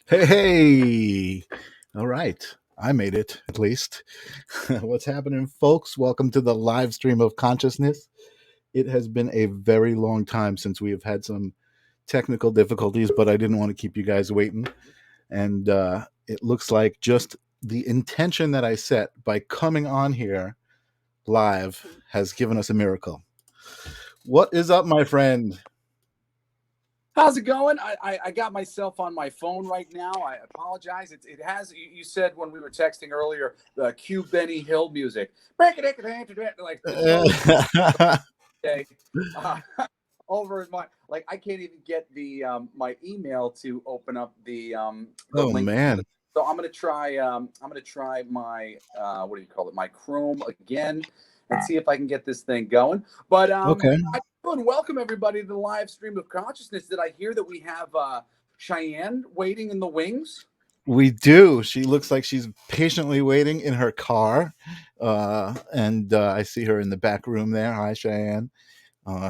Hey, hey. All right. I made it, at least. What's happening, folks? Welcome to the live stream of consciousness. It has been a very long time since we have had some technical difficulties, but I didn't want to keep you guys waiting. And it looks like just the intention that I set by coming on here live has given us a miracle. What is up, my friend? How's it going? I got myself on my phone right now. I apologize. It has, you said when we were texting earlier, the cue Benny Hill music. Like it's totally okay. Uh, over in my, like, I can't even get the my email to open up the Oh, link. man. So I'm gonna try my what do you call it? My Chrome again and see if I can get this thing going. But Okay. and welcome everybody to the live stream of consciousness. Did I hear that we have Cheyenne waiting in the wings? We do. She looks like she's patiently waiting in her car. And I see her in the back room there. Hi, Cheyenne.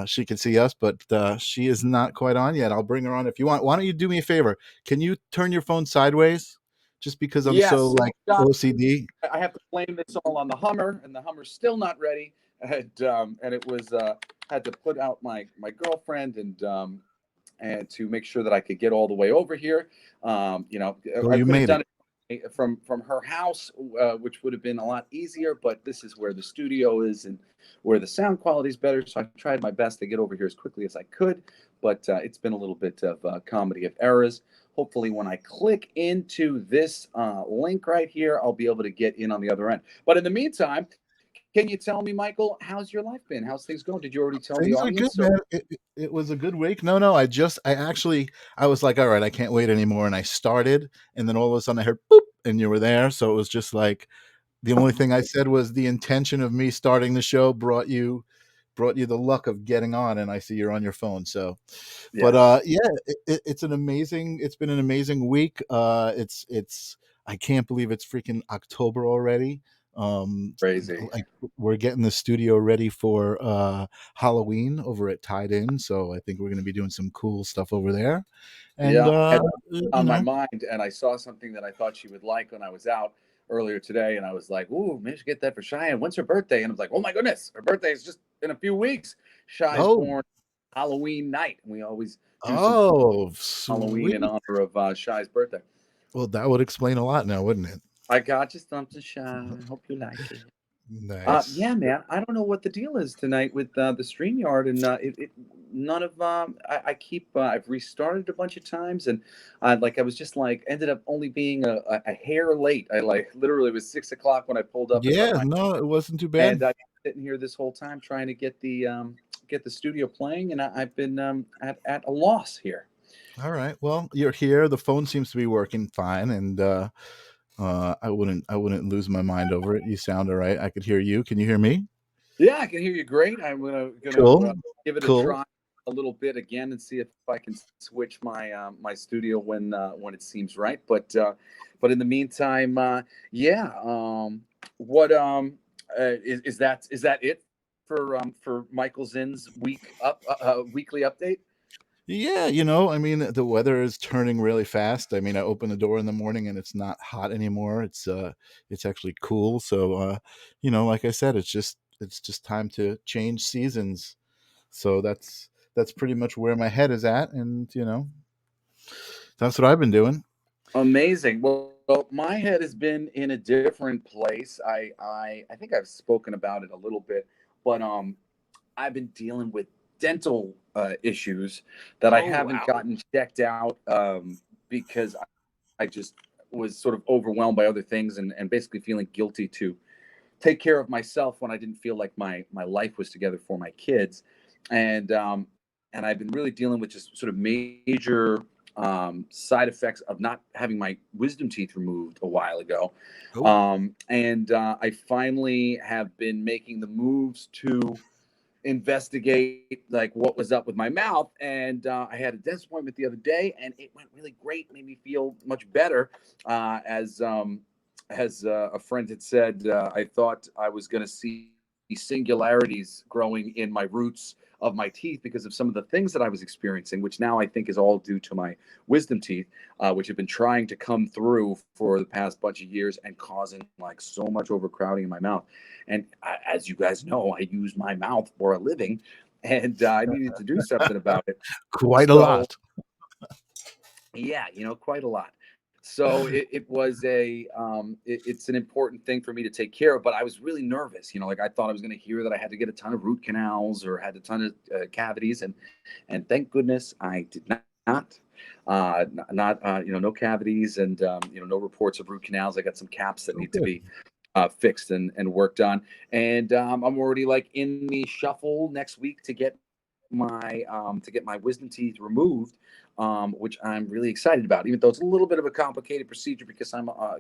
She can see us, but she is not quite on yet. I'll bring her on if you want. Why don't you do me a favor? Can you turn your phone sideways? Just because I'm so Yes. like OCD. I have to blame this all on the Hummer, and the Hummer's still not ready. And it was had to put out my girlfriend and to make sure that I could get all the way over here. Oh, I you could have made it. done it from her house, which would have been a lot easier. But this is where the studio is and where the sound quality is better. So I tried my best to get over here as quickly as I could. But it's been a little bit of comedy of errors. Hopefully, when I click into this link right here, I'll be able to get in on the other end. But in the meantime, can you tell me, Michael, how's your life been? How's things going? Did you already tell the Things are good, audience? Or man. It was a good week. No. I was like, all right, I can't wait anymore. And I started, and then all of a sudden I heard boop, and you were there. So it was just like, the only thing I said was the intention of me starting the show brought you the luck of getting on, and I see you're on your phone. So, but yes, yeah, it's been an amazing week. It's I can't believe it's freaking October already. crazy. Like we're getting the studio ready for Halloween over at Tied In, so I think we're going to be doing some cool stuff over there. And Yeah, I had you on my know, mind, and I saw something that I thought she would like when I was out earlier today, and I was like, "Ooh, maybe I should get that for Cheyenne. When's her birthday?" And I was like, "Oh my goodness, her birthday is just in a few weeks." Shy's oh, born Halloween night, and we always do some oh, Halloween in sweet. honor of Shy's birthday. Well, that would explain a lot now, wouldn't it? I got you something, Shy. Hope you like it. Nice. Yeah, man. I don't know what the deal is tonight with the StreamYard, and none of I keep I've restarted a bunch of times, and like I was just like ended up only being a hair late. I like literally it was 6 o'clock when I pulled up and Yeah, left my no, it wasn't too bad. and I've been sitting here this whole time trying to get the studio playing, and I've been at a loss here. All right. Well, you're here. The phone seems to be working fine, and I wouldn't lose my mind over it. You sound all right. I could hear you. Can you hear me? Yeah, I can hear you great. I'm gonna Cool. give it a Cool. try a little bit again and see if I can switch my studio when it seems right. But in the meantime, yeah. What is that it for Michael Zinn's weekly update? Yeah, I mean, the weather is turning really fast. I mean, I open the door in the morning and it's not hot anymore. It's actually cool. So, like I said, it's just time to change seasons. So that's pretty much where my head is at, and that's what I've been doing. Amazing. Well, my head has been in a different place. I think I've spoken about it a little bit, but I've been dealing with dental issues that I Oh, haven't wow. gotten checked out because I just was sort of overwhelmed by other things and basically feeling guilty to take care of myself when I didn't feel like my life was together for my kids. And I've been really dealing with just sort of major side effects of not having my wisdom teeth removed a while ago. Oh, And I finally have been making the moves to investigate like what was up with my mouth, and I had a dentist appointment the other day and it went really great, made me feel much better. As a friend had said, I thought I was going to see singularities growing in my roots of my teeth because of some of the things that I was experiencing, which now I think is all due to my wisdom teeth, which have been trying to come through for the past bunch of years and causing like so much overcrowding in my mouth. And as you guys know, I use my mouth for a living, and I needed to do something about it. Quite a So lot. yeah, quite a lot. So it was it's an important thing for me to take care of, but I was really nervous. Like I thought I was going to hear that I had to get a ton of root canals or had a ton of cavities, and thank goodness I did not. Not no cavities, and no reports of root canals. I got some caps that Oh, need to good. be fixed and worked on, and I'm already like in the shuffle next week to get my wisdom teeth removed, which I'm really excited about. Even though it's a little bit of a complicated procedure because I'm a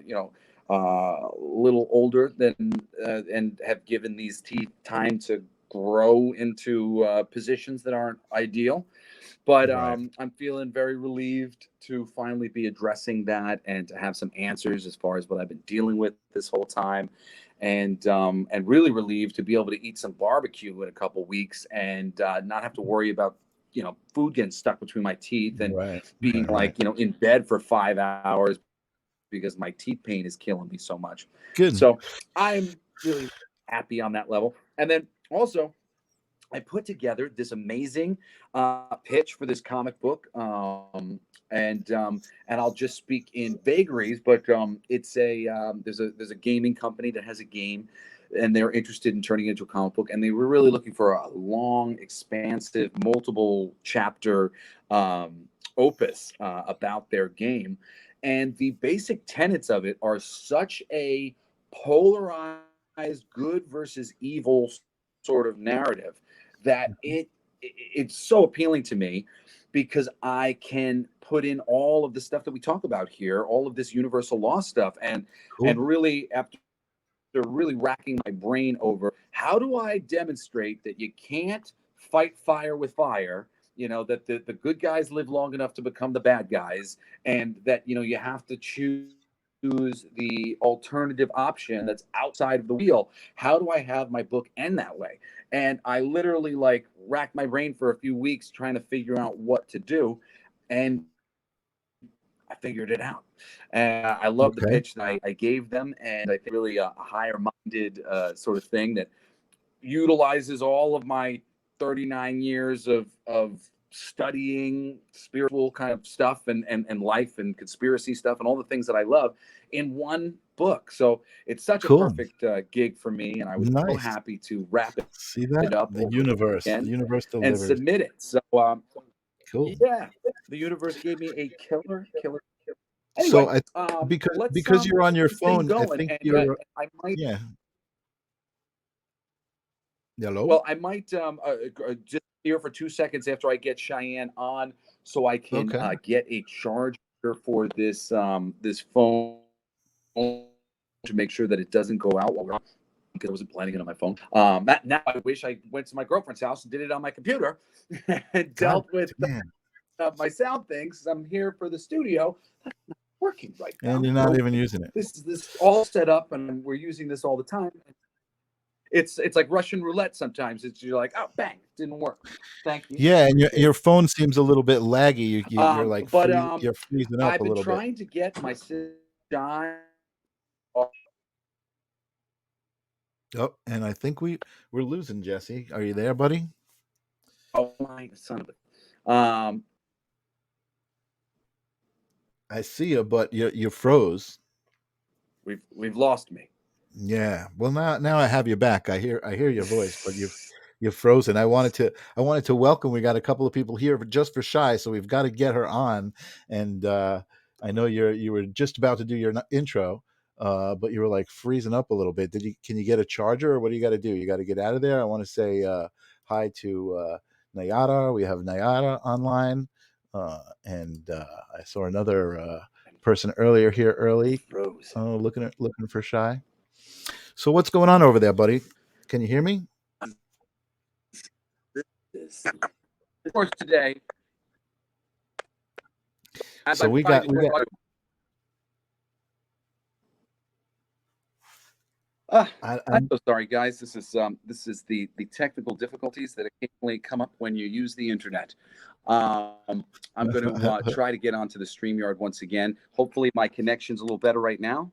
little older than and have given these teeth time to grow into positions that aren't ideal. But Right. I'm feeling very relieved to finally be addressing that and to have some answers as far as what I've been dealing with this whole time, and really relieved to be able to eat some barbecue in a couple weeks and not have to worry about food getting stuck between my teeth and Right. being Right. Right. like in bed for 5 hours because my teeth pain is killing me so much. Good. So I'm really happy on that level. And then also I put together this amazing pitch for this comic book, and I'll just speak in vagaries. But it's there's a gaming company that has a game, and they're interested in turning it into a comic book, and they were really looking for a long, expansive, multiple chapter opus about their game, and the basic tenets of it are such a polarized good versus evil sort of narrative that it's so appealing to me because I can put in all of the stuff that we talk about here, all of this universal law stuff, and Cool. really after really racking my brain over how do I demonstrate that you can't fight fire with fire, that the good guys live long enough to become the bad guys, and that you have to choose the alternative option that's outside of the wheel. How do I have my book end that way? And I literally like racked my brain for a few weeks trying to figure out what to do, and I figured it out. And I love the Okay. pitch that I gave them, and I think really a higher minded sort of thing that utilizes all of my 39 years of studying spiritual kind of stuff and life and conspiracy stuff and all the things that I love in one book. So it's such a Cool. perfect gig for me, and I was so Nice. happy to wrap See it that? up The over the universe. The weekend universe and delivers. submit it. So Cool. yeah, the universe gave me a killer. So Anyway, I because you're on let's your get this thing phone, I going, think and you're I might yeah. Hello? well, I might just here for 2 seconds after I get Cheyenne on, so I can Okay. get a charger for this phone to make sure that it doesn't go out while we're on, because I wasn't planning it on my phone. Now I wish I went to my girlfriend's house and did it on my computer and God dealt with damn. my sound things. I'm here for the studio. That's not working right And now. you're not Nope. even using it. This all set up, and we're using this all the time. It's like Russian roulette sometimes. You're like, oh, bang, it didn't work. Thank you, Yeah, and appreciate your phone seems a little bit laggy. You're it. like But you're freezing up I've a been little bit. trying to get my sister John. Oh, and I think we're losing Jesse. Are you there, buddy? Oh my son of a. I see you, but you froze. We've lost me. Yeah. Well, now I have you back. I hear your voice, but you're frozen. I wanted to welcome. We got a couple of people here just for Shy, so we've got to get her on. And I know you were just about to do your intro, but you were like freezing up a little bit. Can you get a charger, or what do you got to do? You got to get out of there. I want to say hi to Nayara. We have Nayara online, and I saw another person earlier here early. Frozen. Oh, looking for Shy. So what's going on over there, buddy? Can you hear me? This of course today, as So I'm we trying got to we got I'm so sorry, guys. This is the technical difficulties that occasionally come up when you use the internet. I'm going to try to get onto the StreamYard once again. Hopefully, my connection's a little better right now.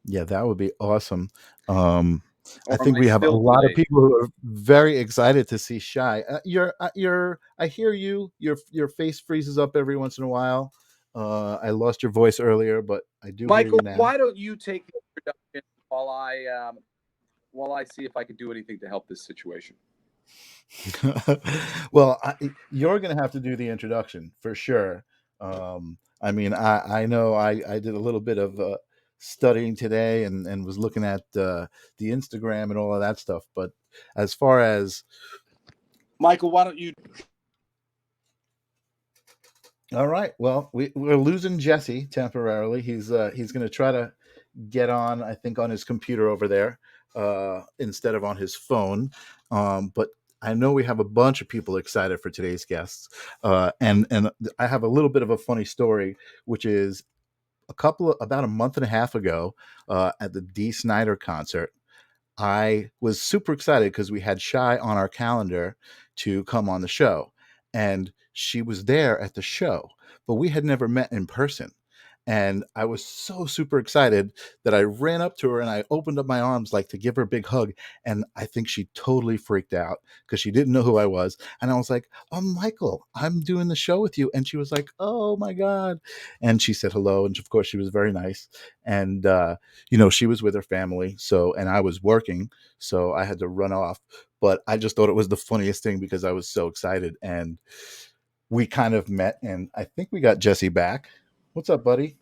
Yeah, that would be awesome. I Or am think I we have a still lot of delayed? people who are very excited to see Shy. I hear you. Your face freezes up every once in a while. I lost your voice earlier, but I do hear Michael, you now. why don't you take the introduction while I see if I can do anything to help this situation? Well, you're going to have to do the introduction for sure. I mean, I know I did a little bit of studying today and was looking at the Instagram and all of that stuff. But as far as Michael, why don't you? all right, well, we're losing Jesse temporarily. He's going to try to get on, I think, on his computer over there instead of on his phone. But I know we have a bunch of people excited for today's guests, and I have a little bit of a funny story, which is about a month and a half ago at the Dee Snider concert. I was super excited because we had Shy on our calendar to come on the show. And she was there at the show, but we had never met in person. And I was so super excited that I ran up to her and I opened up my arms like to give her a big hug. And I think she totally freaked out because she didn't know who I was. And I was like, "Oh, Michael, I'm doing the show with you." And she was like, "Oh my God." And she said hello. And of course, she was very nice. And, she was with her family. And I was working. So I had to run off. But I just thought it was the funniest thing because I was so excited. And we kind of met. And I think we got Jesse back. What's up, buddy?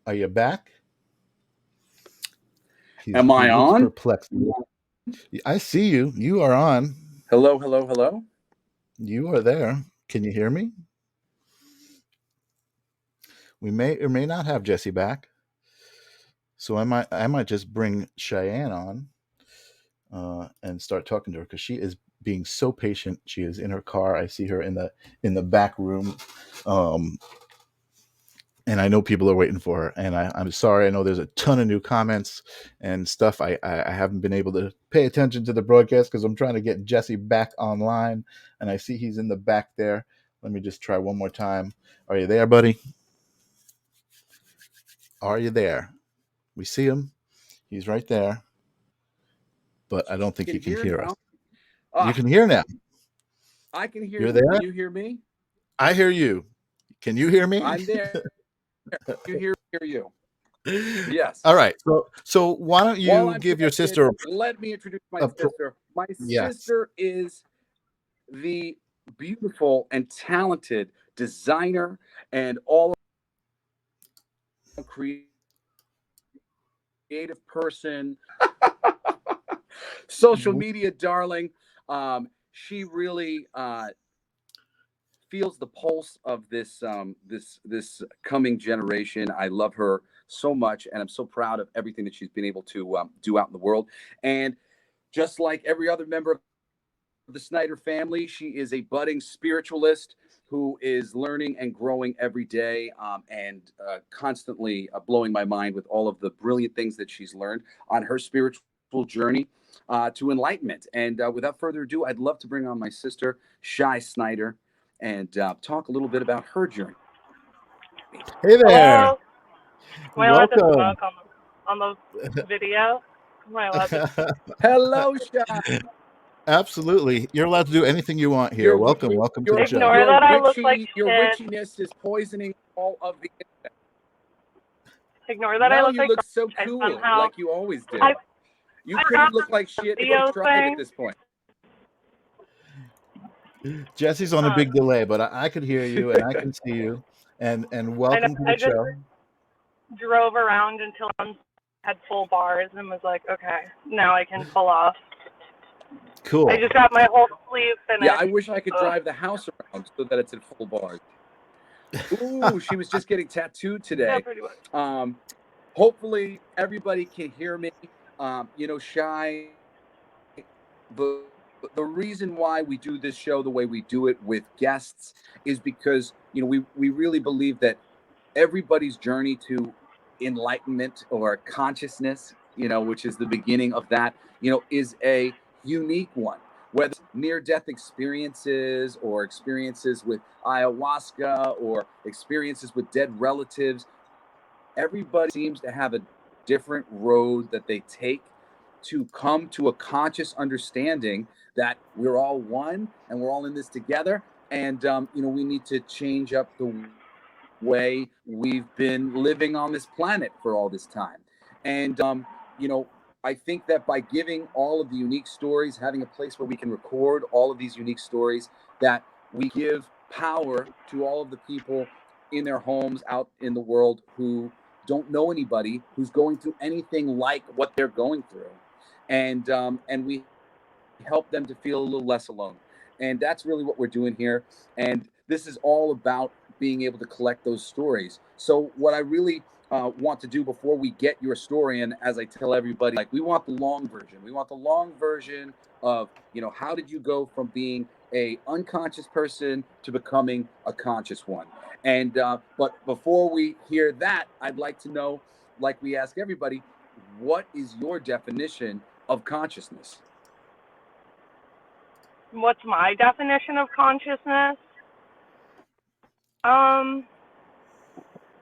Are you back? Am He I looks on? perplexed. I see you. You are on. Hello, hello, hello. You are there. Can you hear me? We may or may not have Jesse back. So I might just bring Cheyenne on and start talking to her because she is being so patient. She is in her car. I see her in the back room. Um, and I know people are waiting for her. And I'm sorry. I know there's a ton of new comments and stuff. I haven't been able to pay attention to the broadcast because I'm trying to get Jesse back online. And I see he's in the back there. Let me just try one more time. Are you there, buddy? Are you there? We see him. He's right there. But I don't think he can hear us. Now? You can hear now. I can hear You're you. there? Can you hear me? I hear you. Can you hear me? I'm there. You hear you. Yes. All right. So why don't While you I'm give your connected, sister let me introduce my a sister. My yes. sister is the beautiful and talented designer and all creative person, social media darling. She really feels the pulse of this coming generation. I love her so much, and I'm so proud of everything that she's been able to do out in the world. And just like every other member of the Snider family, she is a budding spiritualist who is learning and growing every day, and constantly blowing my mind with all of the brilliant things that she's learned on her spiritual journey to enlightenment. And without further ado, I'd love to bring on my sister, Shy Snider, and talk a little bit about her journey. Hey there. Hello. Am I allowed to Welcome. smoke on the video? Am I allowed to? Hello, Shy. Absolutely. You're allowed to do anything you want here. Welcome to the show. Ignore that I look like Your shit. witchiness is poisoning all of the internet. Ignore that No, I look you like look so I cool, somehow. like you always did. You I couldn't got look like shit if video you tried thing. at this point. Jesse's on a big delay, but I could hear you and I can see you. And welcome to the show. Drove around until I had full bars and was like, okay, now I can pull off. Cool. I just got my whole sleeve finished. Yeah, I wish I could drive the house around so that it's in full bars. Ooh, she was just getting tattooed today. Yeah, pretty much. Hopefully everybody can hear me. Shy. The reason why we do this show the way we do it with guests is because we really believe that everybody's journey to enlightenment or consciousness which is the beginning of that, is a unique one. Whether it's near-death experiences or experiences with ayahuasca or experiences with dead relatives, everybody seems to have a different road that they take to come to a conscious understanding that we're all one and we're all in this together. And, we need to change up the way we've been living on this planet for all this time. And, I think that by giving all of the unique stories, having a place where we can record all of these unique stories, that we give power to all of the people in their homes out in the world who don't know anybody who's going through anything like what they're going through. And we help them to feel a little less alone. And that's really what we're doing here. And this is all about being able to collect those stories. So what I really want to do before we get your story, and as I tell everybody, like, we want the long version. We want the long version of, how did you go from being a unconscious person to becoming a conscious one? And but before we hear that, I'd like to know, like we ask everybody, what is your definition of consciousness? What's my definition of consciousness?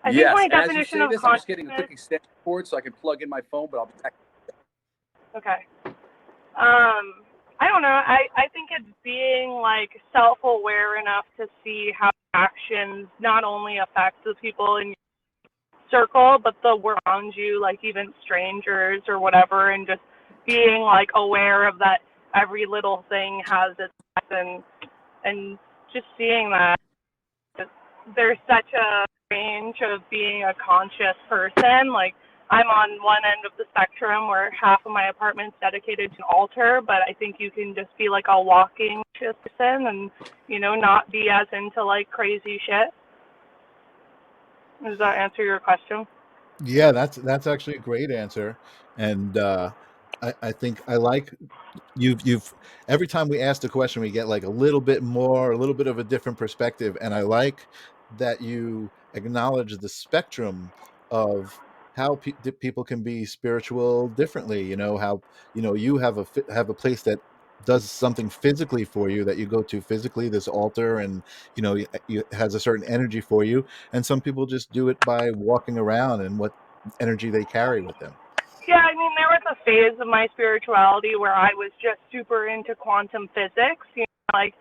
I think my As you definition say of this, I'm just getting a consciousness. quick extension cord so I can plug in my phone, but I'll be back. Okay. I don't know. I think it's being like self-aware enough to see how actions not only affect the people in your circle, but the world around you, like even strangers or whatever, and just being like aware of that every little thing has its effect, and just seeing that there's such a range of being a conscious person. Like, I'm on one end of the spectrum where half of my apartment's dedicated to an altar, but I think you can just be like a walking conscious person and, not be as into like crazy shit. Does that answer your question? Yeah, that's actually a great answer. And I think I like you've every time we ask the question, we get like a little bit of a different perspective. And I like that you acknowledge the spectrum of how people can be spiritual differently. How you have a place that does something physically for you, that you go to physically, this altar, and you has a certain energy for you, and some people just do it by walking around and what energy they carry with them. Yeah, I mean, there was a phase of my spirituality where I was just super into quantum physics. Like,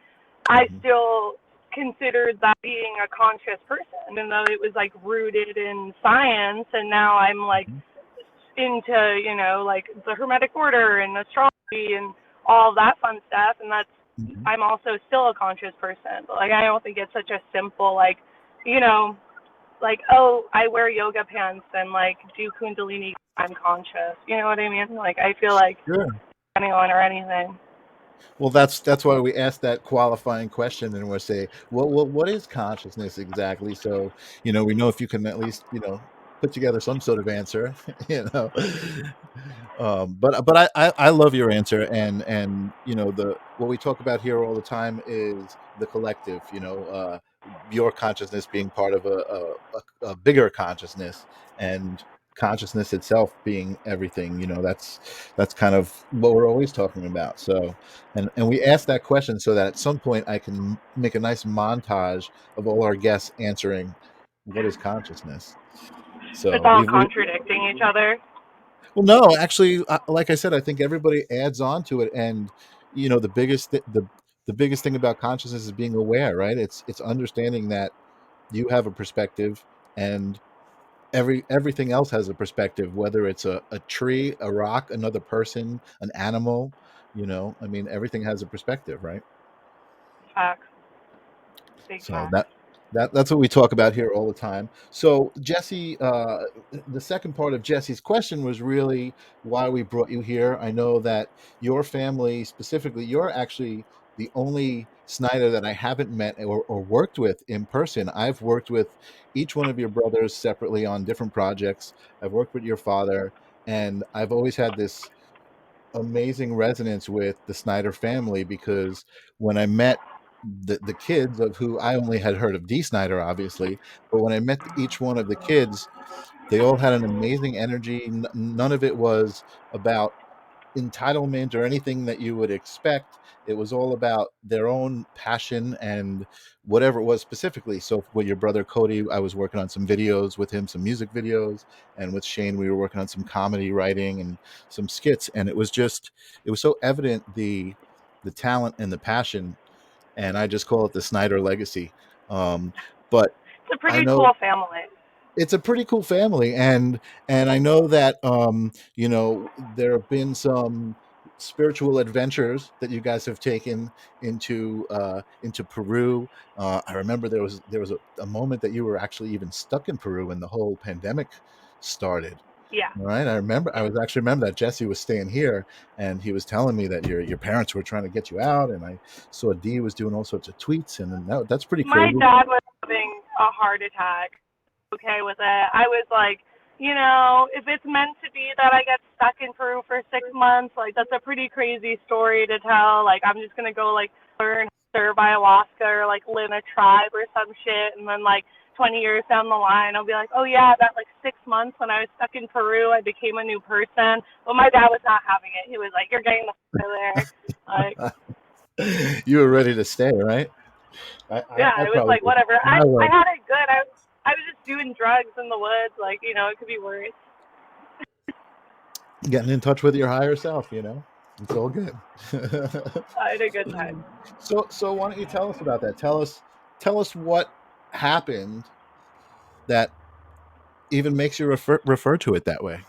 I Mhm. still considered that being a conscious person, even though it was like rooted in science. And now I'm like Mhm. into, like the Hermetic Order and astrology and all that fun stuff. And Mhm. I'm also still a conscious person. But like, I don't think it's such a simple, like, you know, like, oh, I wear yoga pants and like do Kundalini, I'm conscious. You know what I mean? Like, I feel like Sure. anyone or anything. Well, that's why we ask that qualifying question, and we'll say, well, what is consciousness exactly? So, we know if you can at least, put together some sort of answer, you know. But I love your answer, and the what we talk about here all the time is the collective. Your consciousness being part of a bigger consciousness, and consciousness itself being everything. That's kind of what we're always talking about. So. And we asked that question so that at some point I can make a nice montage of all our guests answering what is consciousness. It's So all contradicting each other. well, no, actually, like I said, I think everybody adds on to it, and the biggest thing about consciousness is being aware, right? It's understanding that you have a perspective, and everything else has a perspective, whether it's a tree, a rock, another person, an animal. I mean, everything has a perspective, right? Facts. Big So facts. that's what we talk about here all the time. So Jesse, the second part of Jesse's question was really why we brought you here. I know that your family specifically, you're actually the only Snider that I haven't met or worked with in person. I've worked with each one of your brothers separately on different projects. I've worked with your father, and I've always had this amazing resonance with the Snider family, because when I met the kids, of who I only had heard of Dee Snider, obviously, but when I met each one of the kids, They all had an amazing energy. None of it was about entitlement or anything that you would expect. It was all about their own passion and whatever it was specifically. So with your brother Cody, I was working on some videos with him, some music videos, and with Shane, we were working on some comedy writing and some skits. And it was so evident the talent and the passion, and I just call it the Snider legacy. But It's a I pretty know cool family. it's a pretty cool family, and I know that there have been some spiritual adventures that you guys have taken into Peru. I remember there was a moment that you were actually even stuck in Peru when the whole pandemic started. Yeah. Right, I Yeah. was actually remember that Jesse was staying here, and he was telling me that your parents were trying to get you out, and I saw Dee was doing all sorts of tweets, and that's pretty My crazy. dad was having a heart attack. Okay with it. I was like, if it's meant to be that I get stuck in Peru for 6 months, like that's a pretty crazy story to tell. Like I'm just gonna go like learn how to serve ayahuasca or like live in a tribe or some shit, and then like 20 years down the line, I'll be like, oh yeah, that like 6 months when I was stuck in Peru, I became a new person. But my dad was not having it. He was like, you're getting the fuck out of there. Like, You were ready to stay, right? yeah, I it was probably like whatever. I was. had it good. I was just doing drugs in the woods. Like it could be worse. Getting in touch with your higher self, it's all good. I had a good time. So why don't you tell us about that? Tell us what happened that even makes you refer to it that way.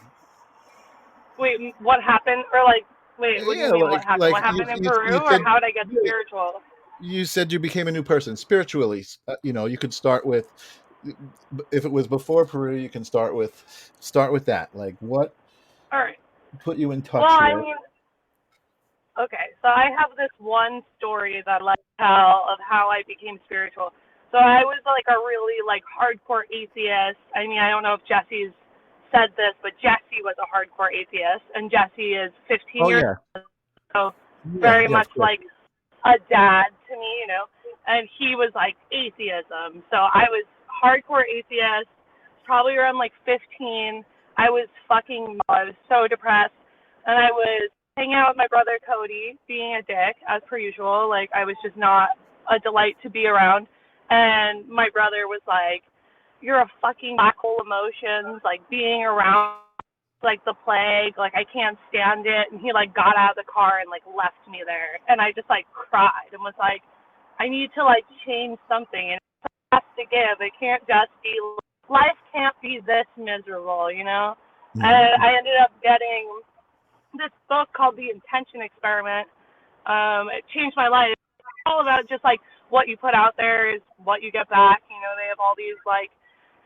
Wait, what happened? Or like, wait, what do you Yeah, mean what happened? What you happened in you, Peru, you or said how did I get spiritual? you said you became a new person spiritually. You could start with, if it was before Peru, you can start with that. Like, what All right. put you in Well, touch I with? mean, okay. So I have this one story that I like to tell of how I became spiritual. So I was like a really like hardcore atheist. I mean, I don't know if Jesse's said this, but Jesse was a hardcore atheist, and Jesse is 15 Oh years yeah, old, so yeah, very yeah, much of course. like a dad to me. And he was like atheism. So I was hardcore atheist, probably around like 15. I was I was so depressed, and I was hanging out with my brother Cody, being a dick as per usual. Like I was just not a delight to be around. And my brother was like, "You're a fucking black hole of emotions. Like being around like the plague. Like I can't stand it." And he like got out of the car and like left me there. And I just like cried and was like, I need to like change something, and it has to give. It can't just be, life can't be this miserable. Mhm. And I ended up getting this book called The Intention Experiment. It changed my life. It's all about just like what you put out there is what you get back. They have all these like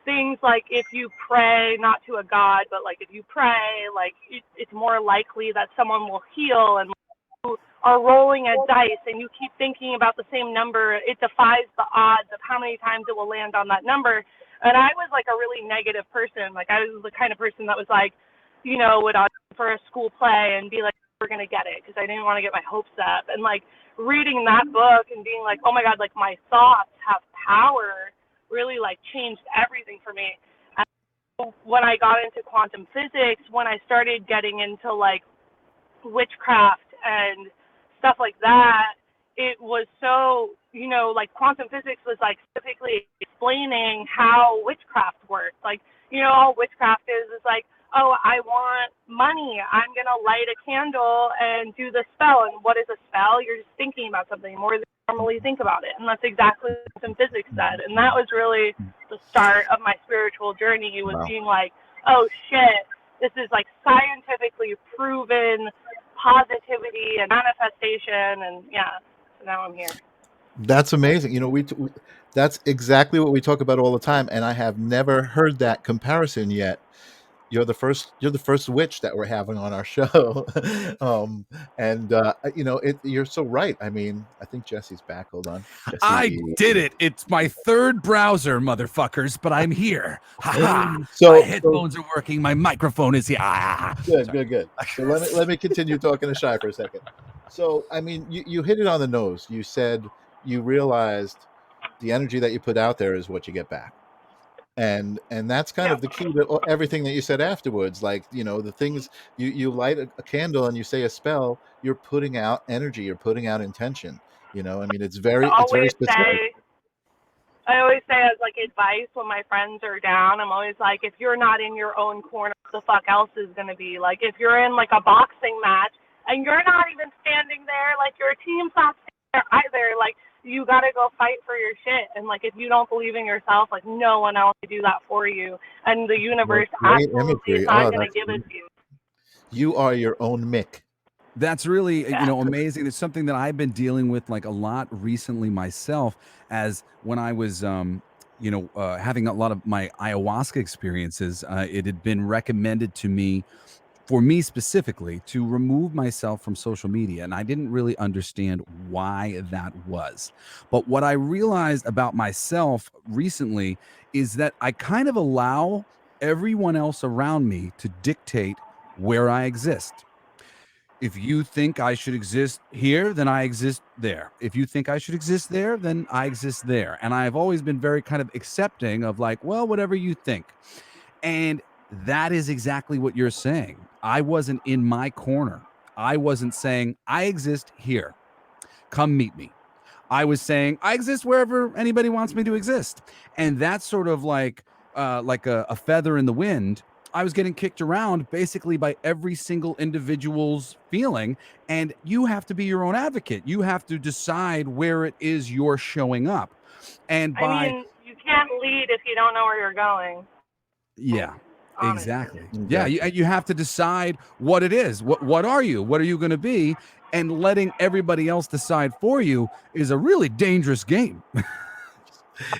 things like if you pray not to a god, but like if you pray, like it's more likely that someone will heal. And you are rolling a dice and you keep thinking about the same number, it defies the odds of how many times it will land on that number. And I was like a really negative person. Like I was the kind of person that was like, would audition for a school play and be like, we're going to get it, because I didn't want to get my hopes up. And like reading that book and being like, oh my God, like my thoughts have power, really like changed everything for me. And when I got into quantum physics, when I started getting into like witchcraft and stuff like that, it was so, like quantum physics was like specifically explaining how witchcraft works. Like, all witchcraft is like, oh, I want money. I'm going to light a candle and do the spell. And what is a spell? You're just thinking about something more than you normally think about it. And that's exactly what quantum physics said. And that was really the start of my spiritual journey, was Wow. being like, oh shit, this is like scientifically proven positivity and manifestation. And yeah, so now I'm here. That's amazing. That's exactly what we talk about all the time, and I have never heard that comparison yet. You're the first witch that we're having on our show. And you're so right. I mean, I think Jesse's back. Hold on. I Jesse. did it. It's my third browser, motherfuckers, but I'm here. Ha my So headphones are working. My microphone is here. good, Sorry. good. So let me continue talking to Shy for a second. So I mean, you hit it on the nose. You said you realized the energy that you put out there is what you get back. And that's kind of the key to everything that you said afterwards. Like, you know, the things you light a candle and you say a spell, you're putting out energy, you're putting out intention. You know, I mean, it's very specific. I always say as like advice when my friends are down, I'm always like, if you're not in your own corner, what the fuck else is gonna be? Like if you're in like a boxing match and you're not even standing there, like your team's not standing there either, like you gotta go fight for your shit. And like if you don't believe in yourself, like no one else can do that for you. And the universe absolutely is not gonna give it to you. You are your own Mick. That's really, you know, amazing. It's something that I've been dealing with like a lot recently myself, as when I was, you know, having a lot of my ayahuasca experiences, it had been recommended to me, for me specifically, to remove myself from social media. And I didn't really understand why that was. But what I realized about myself recently is that I kind of allow everyone else around me to dictate where I exist. If you think I should exist here, then I exist there. If you think I should exist there, then I exist there. And I've always been very kind of accepting of like, well, whatever you think. And that is exactly what you're saying. I wasn't in my corner. I wasn't saying, I exist here. Come meet me. I was saying, I exist wherever anybody wants me to exist. And that's sort of like a feather in the wind. I was getting kicked around basically by every single individual's feeling. And you have to be your own advocate. You have to decide where it is you're showing up. And I mean, you can't lead if you don't know where you're going. Yeah, exactly. Yeah, you have to decide what it is. What are you? What are you going to be? And letting everybody else decide for you is a really dangerous game.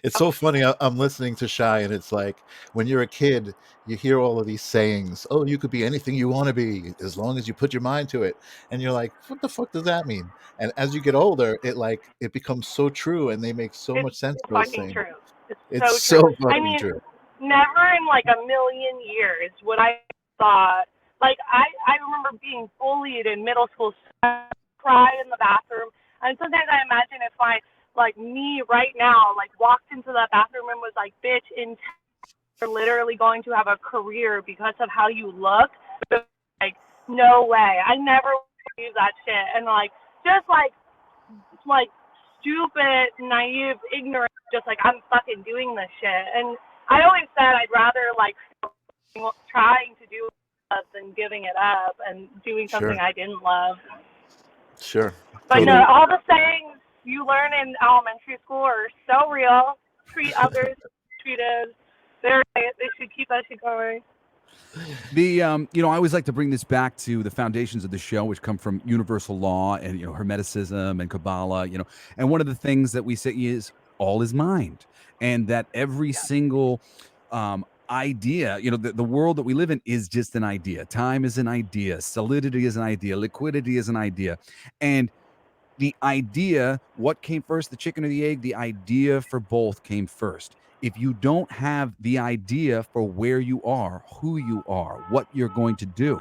It's so funny. I'm listening to Shy, and it's like when you're a kid, you hear all of these sayings. Oh, you could be anything you want to be as long as you put your mind to it. And you're like, what the fuck does that mean? And as you get older, it becomes so true, and they make so much sense. Those things. True. It's so true. fucking true. Never in like a million years would I thought. Like I remember being bullied in middle school, cry in the bathroom, and sometimes I imagine if me right now walked into that bathroom and was like, bitch, you're literally going to have a career because of how you look. Like, no way. I never believe that shit. And just stupid, naive, ignorant, just I'm fucking doing this shit. And I always said I'd rather trying to do it than giving it up and doing something I didn't love. Sure. But totally. No, all the sayings you learn in elementary school are so real. Treat others treated. They should keep that shit going. I always like to bring this back to the foundations of the show, which come from universal law and Hermeticism and Kabbalah. And one of the things that we say is all is mind, and that every single idea, the world that we live in is just an idea. Time is an idea. Solidity is an idea. Liquidity is an idea, and the idea, what came first, the chicken or the egg? The idea for both came first. If you don't have the idea for where you are, who you are, what you're going to do,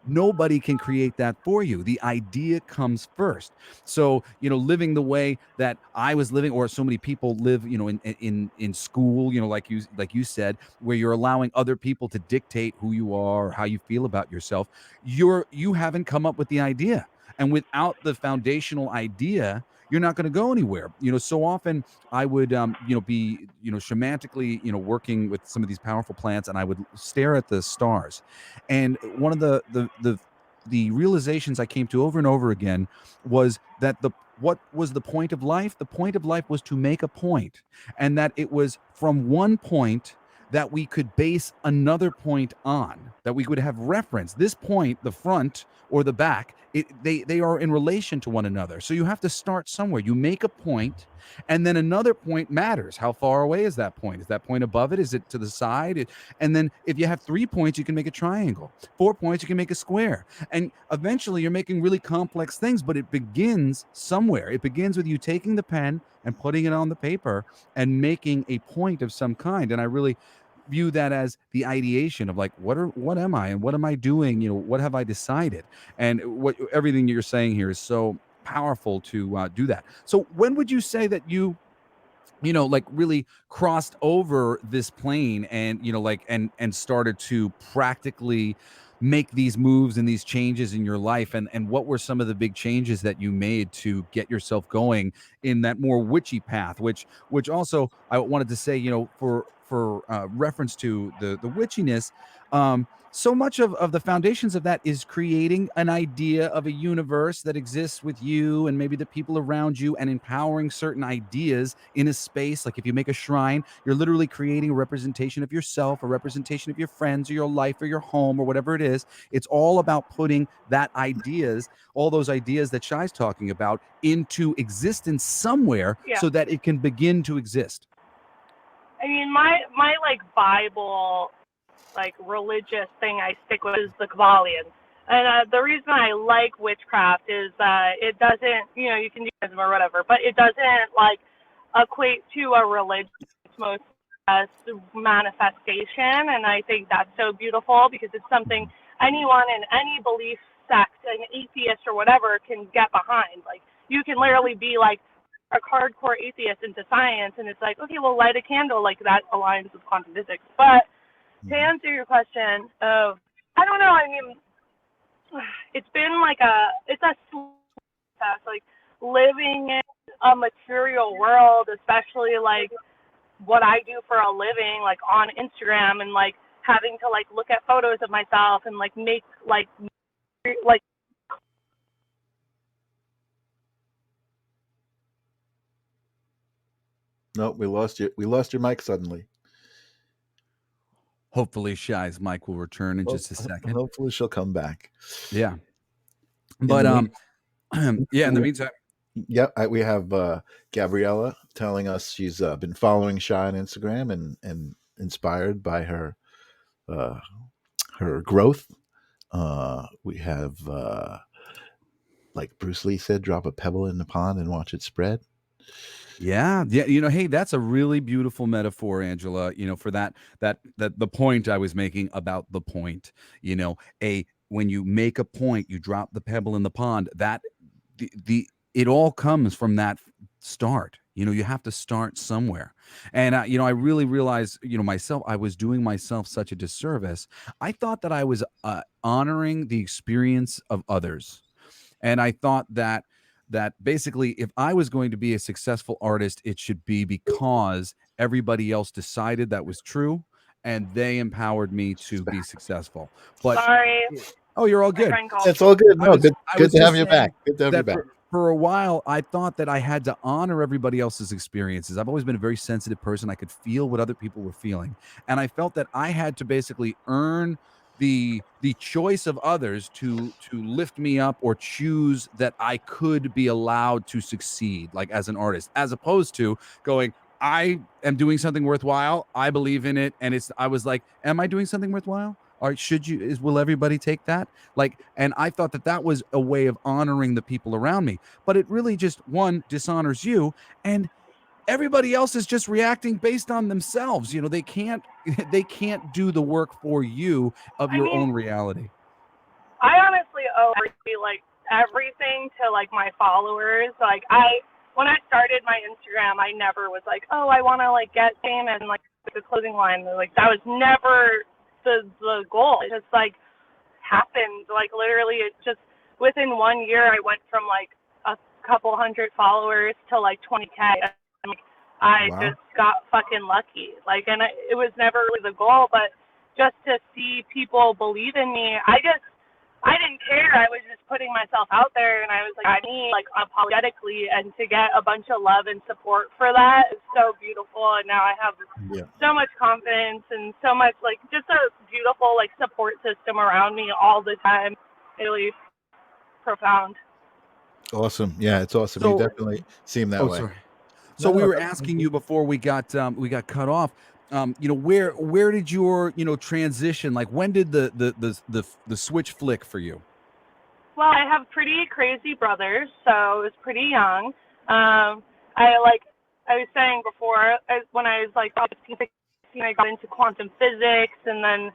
nobody can create that for you. The idea comes first. So, living the way that I was living, or so many people live, in school, like you said, where you're allowing other people to dictate who you are, how you feel about yourself, you haven't come up with the idea. And without the foundational idea, you're not going to go anywhere. So often I would, be, shamantically, working with some of these powerful plants, and I would stare at the stars. And one of the realizations I came to over and over again was that what was the point of life? The point of life was to make a point, and that it was from one point that we could base another point on, that we would have reference. This point, the front or the back, they are in relation to one another. So you have to start somewhere. You make a point, and then another point matters. How far away is that point? Is that point above it? Is it to the side? And then if you have 3 points, you can make a triangle. 4 points, you can make a square. And eventually you're making really complex things, but it begins somewhere. It begins with you taking the pen and putting it on the paper and making a point of some kind. And I really view that as the ideation of what am I and what am I doing? What have I decided? And everything you're saying here is so powerful to do that. So when would you say that you like really crossed over this plane and, like, and started to practically make these moves and these changes in your life? And what were some of the big changes that you made to get yourself going in that more witchy path, which also I wanted to say, for reference to the witchiness, so much of the foundations of that is creating an idea of a universe that exists with you and maybe the people around you, and empowering certain ideas in a space. Like if you make a shrine, you're literally creating a representation of yourself, a representation of your friends or your life or your home or whatever it is. It's all about putting all those ideas that Shai's talking about, into existence somewhere, Yeah. so that it can begin to exist. I mean, my like Bible, like religious thing I stick with is the Kabbalion. And the reason I like witchcraft is that it doesn't, you can do it or whatever, but it doesn't like equate to a religion. It's most manifestation, and I think that's so beautiful because it's something anyone in any belief sect, an atheist or whatever, can get behind. Like you can literally be like a hardcore atheist into science, and it's like, okay, well, light a candle, like that aligns with quantum physics. But to answer your question, I don't know. I mean, it's been like it's a process, like living in a material world, especially like what I do for a living, like on Instagram, and like having to like look at photos of myself and like make like. No, we lost you. We lost your mic suddenly. Hopefully Shai's mic will return in just a second. Hopefully she'll come back. Yeah. But yeah, in the meantime. Yep, we have Gabriella telling us she's been following Shai on Instagram and inspired by her growth. We have, like Bruce Lee said, drop a pebble in the pond and watch it spread. Yeah. Hey, that's a really beautiful metaphor, Angela, for that the point I was making about the point. When you make a point, you drop the pebble in the pond. That it all comes from that start. You have to start somewhere. And I really realized, myself, I was doing myself such a disservice. I thought that I was honoring the experience of others. And I thought that basically, if I was going to be a successful artist, it should be because everybody else decided that was true and they empowered me to be successful. But sorry. Oh, you're all good. It's all good. No, good to have you back. Good to have you back. For a while, I thought that I had to honor everybody else's experiences. I've always been a very sensitive person. I could feel what other people were feeling. And I felt that I had to basically earn the choice of others to lift me up, or choose that I could be allowed to succeed, like as an artist, as opposed to going, I am doing something worthwhile, I believe in it, and I was like, am I doing something worthwhile? Or will everybody take that? And I thought that was a way of honoring the people around me, but it really just, one, dishonors you, and everybody else is just reacting based on themselves. They can't do the work for you of your own reality. I honestly owe like everything to like my followers. Like when I started my Instagram, I never was like, oh, I want to like get famous and like the clothing line. Like that was never the goal. It just like happened. Like literally, it just within 1 year, I went from like a couple hundred followers to like 20K. I just got fucking lucky. Like, and it was never really the goal, but just to see people believe in me, I didn't care. I was just putting myself out there, and I was like, unapologetically, and to get a bunch of love and support for that is so beautiful. And now I have so much confidence and so much, like, just a beautiful, like, support system around me all the time. Really profound. Awesome. Yeah, it's awesome. You definitely seem that way. Sorry. So we were asking you before we got cut off. Where did your transition? Like, when did the switch flick for you? Well, I have pretty crazy brothers, so it was pretty young. I was saying before, when I was like 15, 16, I got into quantum physics, and then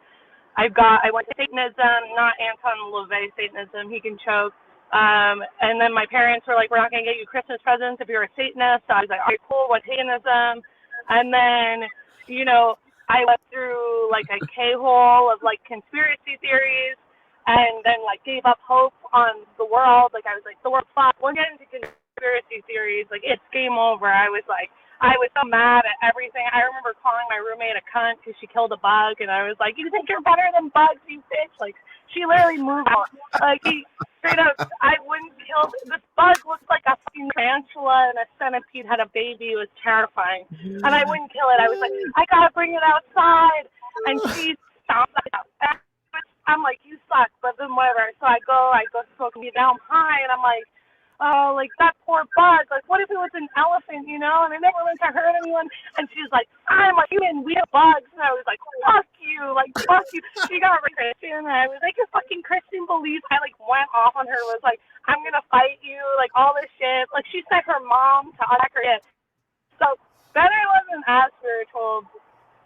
I went to Satanism, not Anton LaVey Satanism. He can choke. And then my parents were like, we're not going to get you Christmas presents if you're a Satanist. So I was like, all right, cool, what's Satanism? And then, you know, I went through like a K-hole of like conspiracy theories and then like gave up hope on the world. Like I was like, the world's fucked. We're getting into conspiracy theories. Like it's game over. I was so mad at everything. I remember calling my roommate a cunt because she killed a bug. And I was like, you think you're better than bugs, you bitch? Like she literally moved on. Like straight up, I wouldn't kill. This bug looked like a fucking tarantula and a centipede had a baby. It was terrifying. And I wouldn't kill it. I was like, I gotta bring it outside. And she stopped. I'm like, you suck, but then whatever. So I go smoke weed. Now I'm high, and I'm like, oh, like that poor bug. Like, what if it was an elephant, you know? And I never meant to hurt anyone. And she's like, I'm a human. We have bugs. And I was like, fuck you. Like, fuck you. She got Christian. And I was like, your fucking Christian beliefs. I like went off on her. Was like, I'm gonna fight you. Like all this shit. Like she sent her mom to attack her. So then I wasn't as spiritual.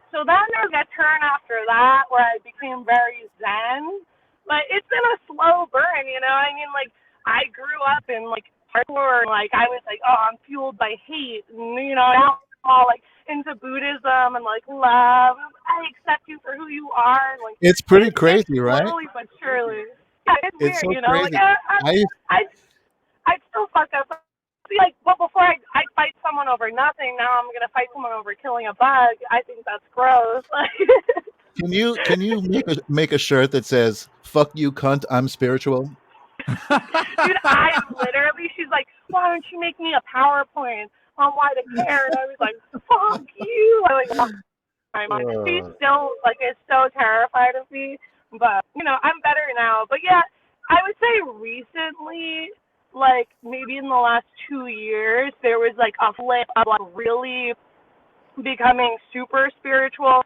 So then there was a turn after that where I became very zen. But it's been a slow burn, you know? I mean, like, I grew up in, like, hardcore, and, like, I was like, oh, I'm fueled by hate. And, you know, now I'm all, like, into Buddhism and, like, love. I accept you for who you are. And, like, it's pretty crazy, right? Slowly but surely. Yeah, it's weird, so you know? crazy. Like, I'd still fuck up. Like, well, before I fight someone over nothing, now I'm gonna fight someone over killing a bug. I think that's gross. Can you make a shirt that says "Fuck you, cunt, I'm spiritual"? Dude, I literally, she's like, why don't you make me a PowerPoint on why to care? And I was like, fuck you. I like, my mind. She's still like is so terrified of me, but you know, I'm better now. But yeah, I would say recently, like maybe in the last 2 years, there was like a flip of like really becoming super spiritual,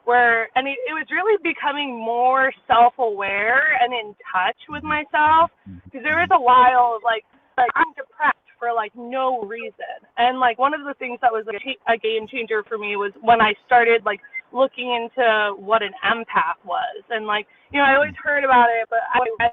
and it was really becoming more self-aware and in touch with myself, because there was a while of like I'm depressed for like no reason, and like one of the things that was like a game changer for me was when I started like looking into what an empath was. And like, you know, I always heard about it, but I read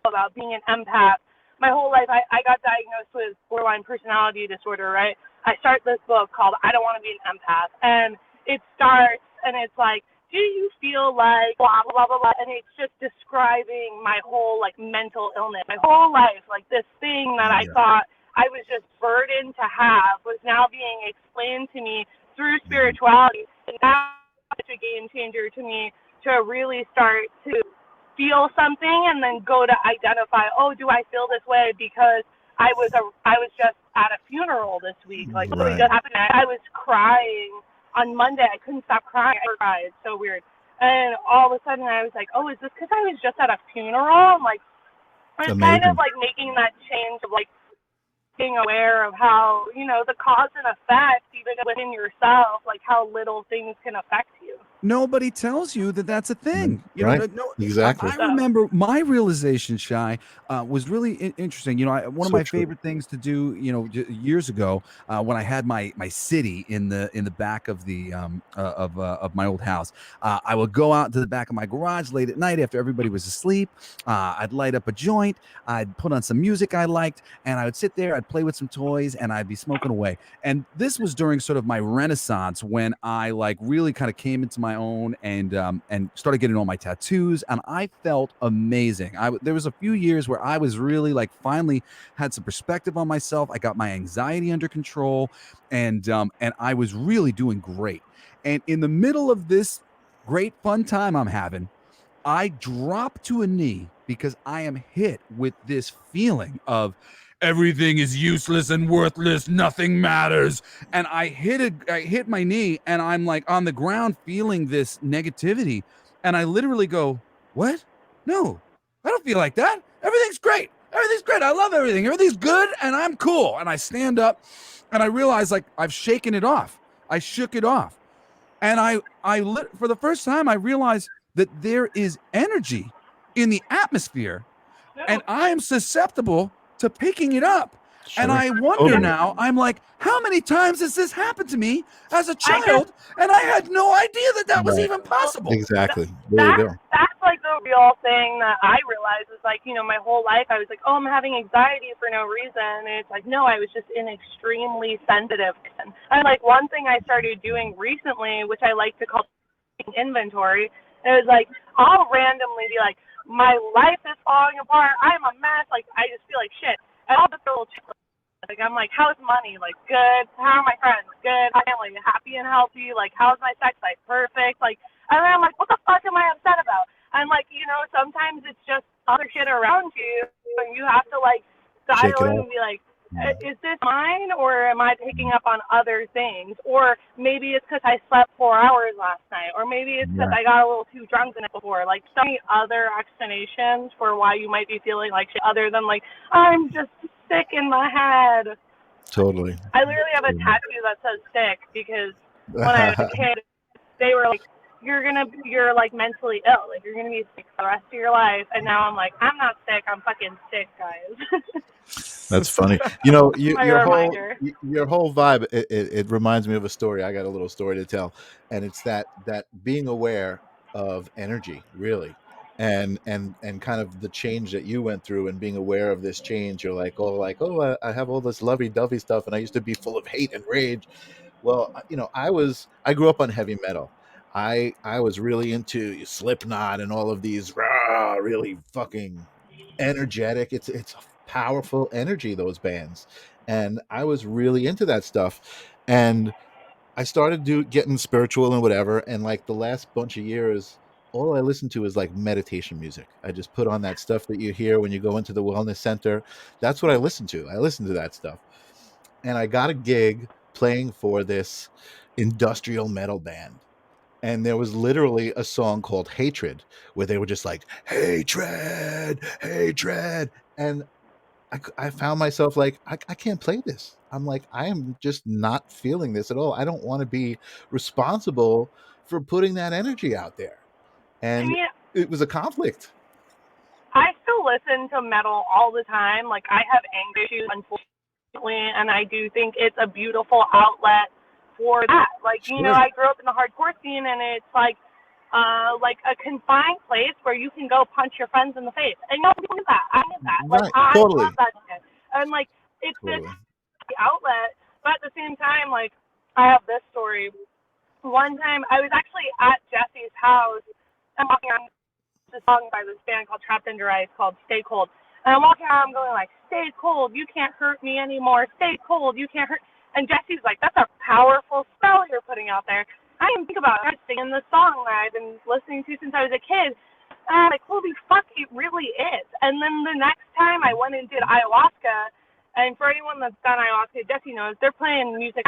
about being an empath my whole life. I got diagnosed with borderline personality disorder, right? I start this book called I Don't Want to Be an Empath, and it starts and it's like, do you feel like blah, blah, blah, blah, and it's just describing my whole like mental illness, my whole life, like this thing that I thought I was just burdened to have was now being explained to me through spirituality. And that's such a game changer to me to really start to feel something and then go to identify, oh, do I feel this way because I was just at a funeral this week. Like, something just happened. I was crying on Monday. I couldn't stop crying. I cried. It's so weird. And all of a sudden I was like, oh, is this because I was just at a funeral? And like, it's kind of like making that change of like being aware of how, you know, the cause and effect, even within yourself, like how little things can affect you. Nobody tells you that that's a thing. You right. know, no, Exactly. I remember my realization, Shai, was really interesting. You know, one of my favorite things to do, you know, years ago, when I had my city in the back of the of my old house, I would go out to the back of my garage late at night after everybody was asleep. I'd light up a joint. I'd put on some music I liked, and I would sit there. I'd play with some toys, and I'd be smoking away. And this was during sort of my renaissance when I like really kind of came into my own and started getting all my tattoos, and I felt amazing. There was a few years where I was really like finally had some perspective on myself. I got my anxiety under control, and I was really doing great. And in the middle of this great fun time I'm having, I drop to a knee because I am hit with this feeling of everything is useless and worthless. Nothing matters. And I hit my knee, and I'm like on the ground feeling this negativity. And I literally go, what? No, I don't feel like that. Everything's great. Everything's great. I love everything. Everything's good. And I'm cool. And I stand up, and I realize like I've shaken it off. I shook it off. And for the first time, I realized that there is energy in the atmosphere, and I am susceptible to picking it up. And Sure. I wonder Totally. now, I'm like, how many times has this happened to me as a child? And I had no idea that was Right. even possible. Exactly. There you go. That's like the real thing that I realized is like, you know, my whole life I was like, oh, I'm having anxiety for no reason. And it's like, no, I was just an extremely sensitive person. And like one thing I started doing recently, which I like to call inventory, it was like, I'll randomly be like, my life is falling apart. I'm a mess. Like, I just feel like shit. And I'll just throw a little checklist. Like, I'm like, how's money? Like, good. How are my friends? Good. Family, happy and healthy. Like, how's my sex life? Perfect. Like, and then I'm like, what the fuck am I upset about? I'm like, you know, sometimes it's just other shit around you, and you have to, like, Shake dial it in up. and be like, is this mine, or am I picking up on other things? Or maybe it's because I slept 4 hours last night, or maybe it's because I got a little too drunk the night before. Like, so many other explanations for why you might be feeling like shit other than, like, I'm just sick in my head. Totally. I literally have a tattoo that says sick because when I was a kid, they were like, you're like mentally ill. Like, you're going to be sick for the rest of your life. And now I'm like, I'm not sick. I'm fucking sick, guys. That's funny. You know, your whole vibe. It reminds me of a story. I got a little story to tell, and it's that being aware of energy, really, and kind of the change that you went through, and being aware of this change. You're like, I have all this lovey-dovey stuff, and I used to be full of hate and rage. Well, you know, I grew up on heavy metal. I was really into Slipknot and all of these really fucking energetic. It's powerful energy, those bands, and I was really into that stuff. And I started getting spiritual and whatever, and like the last bunch of years, all I listen to is like meditation music. I just put on that stuff that you hear when you go into the wellness center. That's what I listen to. I listen to that stuff. And I got a gig playing for this industrial metal band, and there was literally a song called Hatred, where they were just like, hatred, hatred. And I found myself like, I can't play this. I'm like, I am just not feeling this at all. I don't want to be responsible for putting that energy out there. I And mean, it was a conflict. I still listen to metal all the time. Like, I have anger issues, unfortunately, and I do think it's a beautiful outlet for that. Like, you know, Sure. I grew up in the hardcore scene, and it's like a confined place where you can go punch your friends in the face. And you know, people do that. I did that. Like, Right. I Totally. love that shit. And, like, it's this Totally. outlet, but at the same time, like, I have this story. One time, I was actually at Jesse's house and walking on a song by this band called Trapped Under Ice called Stay Cold. And I'm walking around, I'm going like, stay cold, you can't hurt me anymore. Stay cold, you can't hurt. And Jesse's like, that's a powerful spell you're putting out there. I didn't think about it. I'm singing this song that I've been listening to since I was a kid. And I'm like, holy fuck, it really is. And then the next time I went and did ayahuasca, and for anyone that's done ayahuasca, Jesse knows, they're playing music,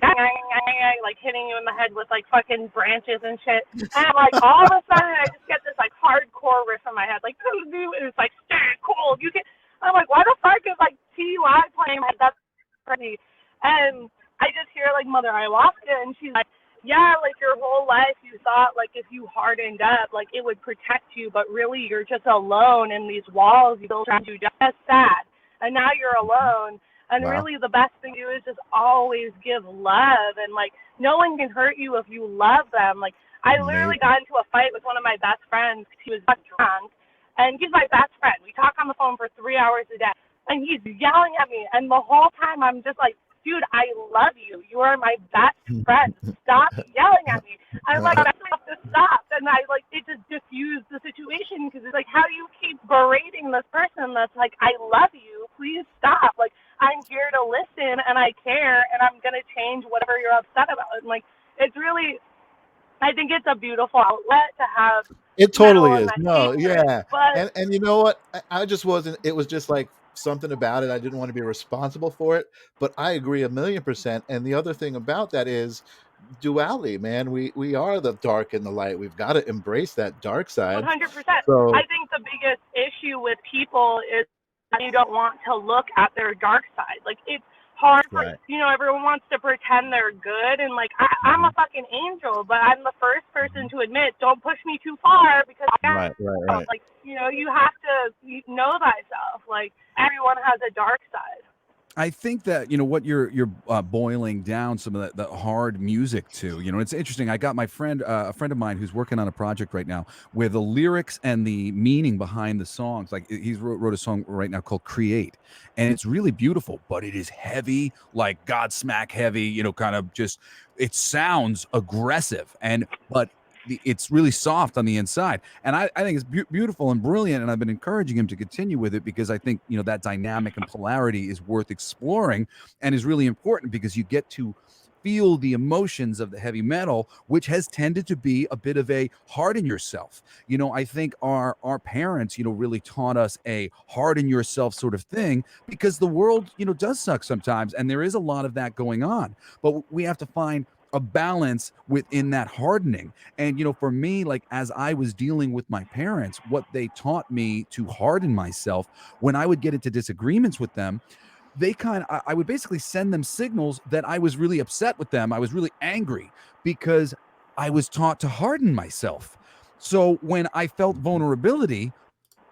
like hitting you in the head with like fucking branches and shit. And like all of a sudden I just get this like hardcore riff in my head, like, and it's like, stay cold. You can. I'm like, why the fuck is like TLOC playing my head? That's crazy. And I just hear like Mother Ayahuasca, and she's like, yeah, like your whole life you thought like if you hardened up, like it would protect you, but really you're just alone in these walls you built around you, just sad. And now you're alone. And Wow. really the best thing to do is just always give love. And, like, no one can hurt you if you love them. Like, I literally got into a fight with one of my best friends because he was drunk. And he's my best friend. We talk on the phone for 3 hours a day. And he's yelling at me. And the whole time I'm just like, dude, I love you. You are my best friend. Stop yelling at me. I'm like, I have to stop. And I, like, it just diffused the situation because it's like, how do you keep berating this person that's like, I love you. Please stop. Like, I'm here to listen and I care and I'm going to change whatever you're upset about. And like, it's really, I think it's a beautiful outlet to have. It totally is. No, hatred, yeah. but And you know what? I just wasn't, it was just like something about it. I didn't want to be responsible for it, but I agree 1,000,000%. And the other thing about that is duality, man. We are the dark and the light. We've got to embrace that dark side. 100%. So I think the biggest issue with people is that you don't want to look at their dark side. Like, it's hard for, right. you know, everyone wants to pretend they're good. And, like, I'm a fucking angel, but I'm the first person to admit, don't push me too far because Right. like, you know, you have to know thyself. Like, everyone has a dark side. I think that what you're boiling down some of the hard music to. It's interesting. I got my friend, a friend of mine, who's working on a project right now where the lyrics and the meaning behind the songs, like he's wrote a song right now called "Create," and it's really beautiful, but it is heavy, like Godsmack heavy. Kind of just it sounds aggressive, but it's really soft on the inside, and I think it's beautiful and brilliant, and I've been encouraging him to continue with it because I think that dynamic and polarity is worth exploring and is really important because you get to feel the emotions of the heavy metal, which has tended to be a bit of a harden yourself. I think our parents really taught us a harden yourself sort of thing because the world does suck sometimes, and there is a lot of that going on, but we have to find a balance within that hardening. And for me, like as I was dealing with my parents, what they taught me to harden myself when I would get into disagreements with them, I would basically send them signals that I was really upset with them. I was really angry because I was taught to harden myself. So when I felt vulnerability,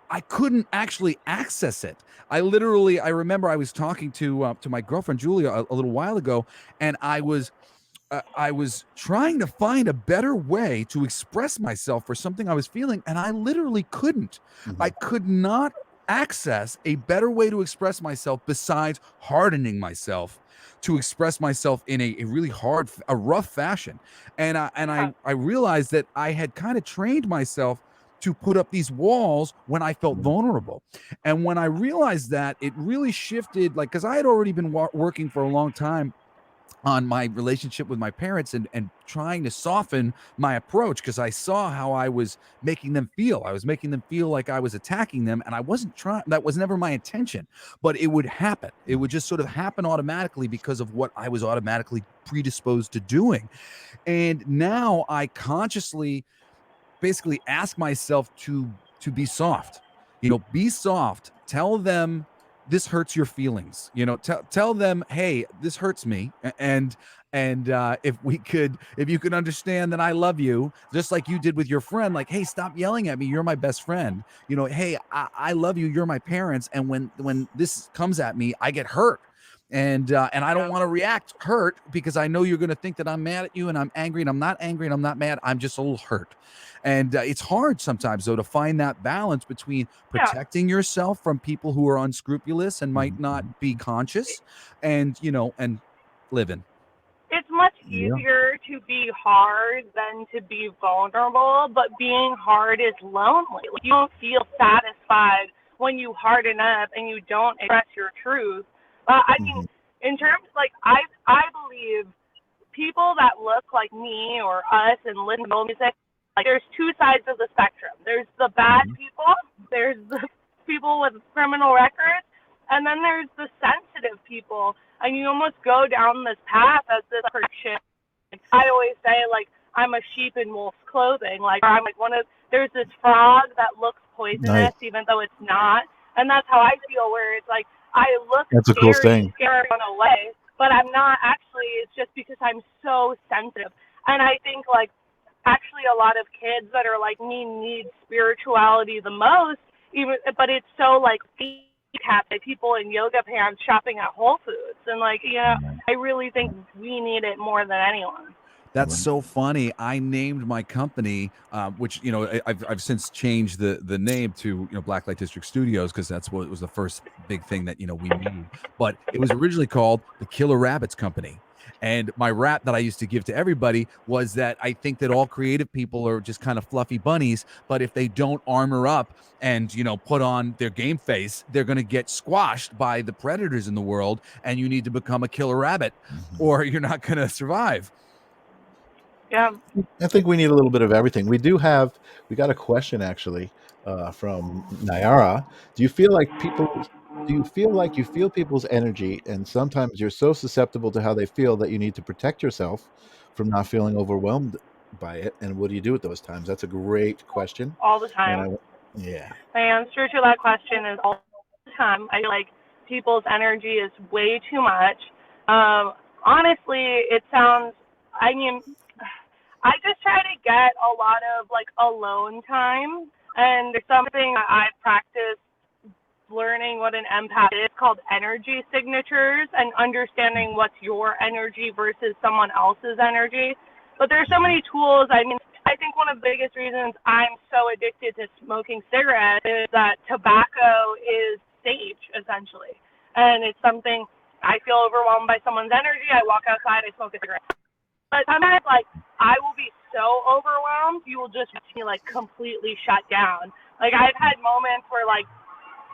I couldn't actually access it. I remember I was talking to my girlfriend Julia a little while ago, and I was trying to find a better way to express myself for something I was feeling, and I literally couldn't. I could not access a better way to express myself besides hardening myself to express myself in a really a rough fashion. And I realized that I had kind of trained myself to put up these walls when I felt vulnerable. And when I realized that, it really shifted, like, because I had already been working for a long time on my relationship with my parents and trying to soften my approach because I saw how I was making them feel. I was making them feel like I was attacking them, and I wasn't trying. That was never my intention, but it would happen. It would just sort of happen automatically because of what I was automatically predisposed to doing. And now I consciously basically ask myself to be soft. Be soft. Tell them this hurts your feelings. Tell them, hey, this hurts me, and if you could understand that I love you, just like you did with your friend, like, hey, stop yelling at me. You're my best friend. Hey, I love you. You're my parents, and when this comes at me, I get hurt. And I don't want to react hurt because I know you're going to think that I'm mad at you and I'm angry, and I'm not angry and I'm not mad. I'm just a little hurt. And it's hard sometimes, though, to find that balance between protecting yourself from people who are unscrupulous and might not be conscious, and living. It's much Yeah. easier to be hard than to be vulnerable, but being hard is lonely. Like, you don't feel satisfied when you harden up and you don't express your truth. I mean, in terms, like, I believe people that look like me or us and listen to music, like, there's two sides of the spectrum. There's the bad people, there's the people with criminal records, and then there's the sensitive people. And you almost go down this path as this person. I always say, like, I'm a sheep in wolf's clothing. Like, I'm like there's this frog that looks poisonous, even though it's not. And that's how I feel, where it's like, I look scary on a way, but I'm not actually. It's just because I'm so sensitive. And I think, like, actually a lot of kids that are like me need spirituality the most, but it's so, like, by people in yoga pants shopping at Whole Foods. And, like, I really think we need it more than anyone. That's so funny. I named my company, which I've since changed the name to Blacklight District Studios, because that's what was the first big thing that we made. But it was originally called the Killer Rabbits Company. And my rap that I used to give to everybody was that I think that all creative people are just kind of fluffy bunnies, but if they don't armor up and put on their game face, they're going to get squashed by the predators in the world, and you need to become a killer rabbit or you're not going to survive. Yeah. I think we need a little bit of everything. We got a question actually from Nayara. Do you feel like you feel people's energy, and sometimes you're so susceptible to how they feel that you need to protect yourself from not feeling overwhelmed by it? And what do you do at those times? That's a great question. All the time. Yeah. My answer to that question is all the time. I feel like people's energy is way too much. Honestly, it sounds, I mean, I just try to get a lot of, like, alone time, and there's something that I've practiced learning what an empath is, called energy signatures, and understanding what's your energy versus someone else's energy. But there's so many tools. I mean, I think one of the biggest reasons I'm so addicted to smoking cigarettes is that tobacco is sage, essentially. And it's something, I feel overwhelmed by someone's energy. I walk outside, I smoke a cigarette. But sometimes, like, I will be so overwhelmed, you will just see, like, completely shut down. Like, I've had moments where, like,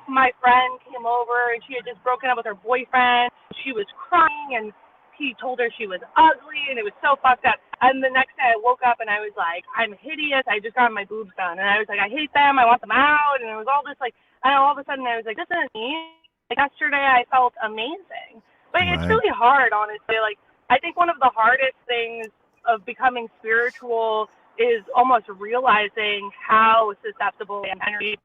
my friend came over and she had just broken up with her boyfriend. She was crying and he told her she was ugly and it was so fucked up. And the next day I woke up and I was like, I'm hideous. I just got my boobs done. And I was like, I hate them. I want them out. And it was all this, like, and all of a sudden I was like, this isn't me. Like, yesterday I felt amazing. But it's really hard, honestly. Like, I think one of the hardest things of becoming spiritual is almost realizing how susceptible I am to energy.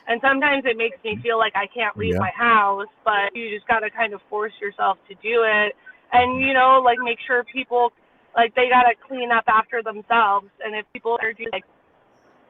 And sometimes it makes me feel like I can't leave my house, but you just got to kind of force yourself to do it. And, you know, like, make sure people, like, they got to clean up after themselves. And if people are just, like,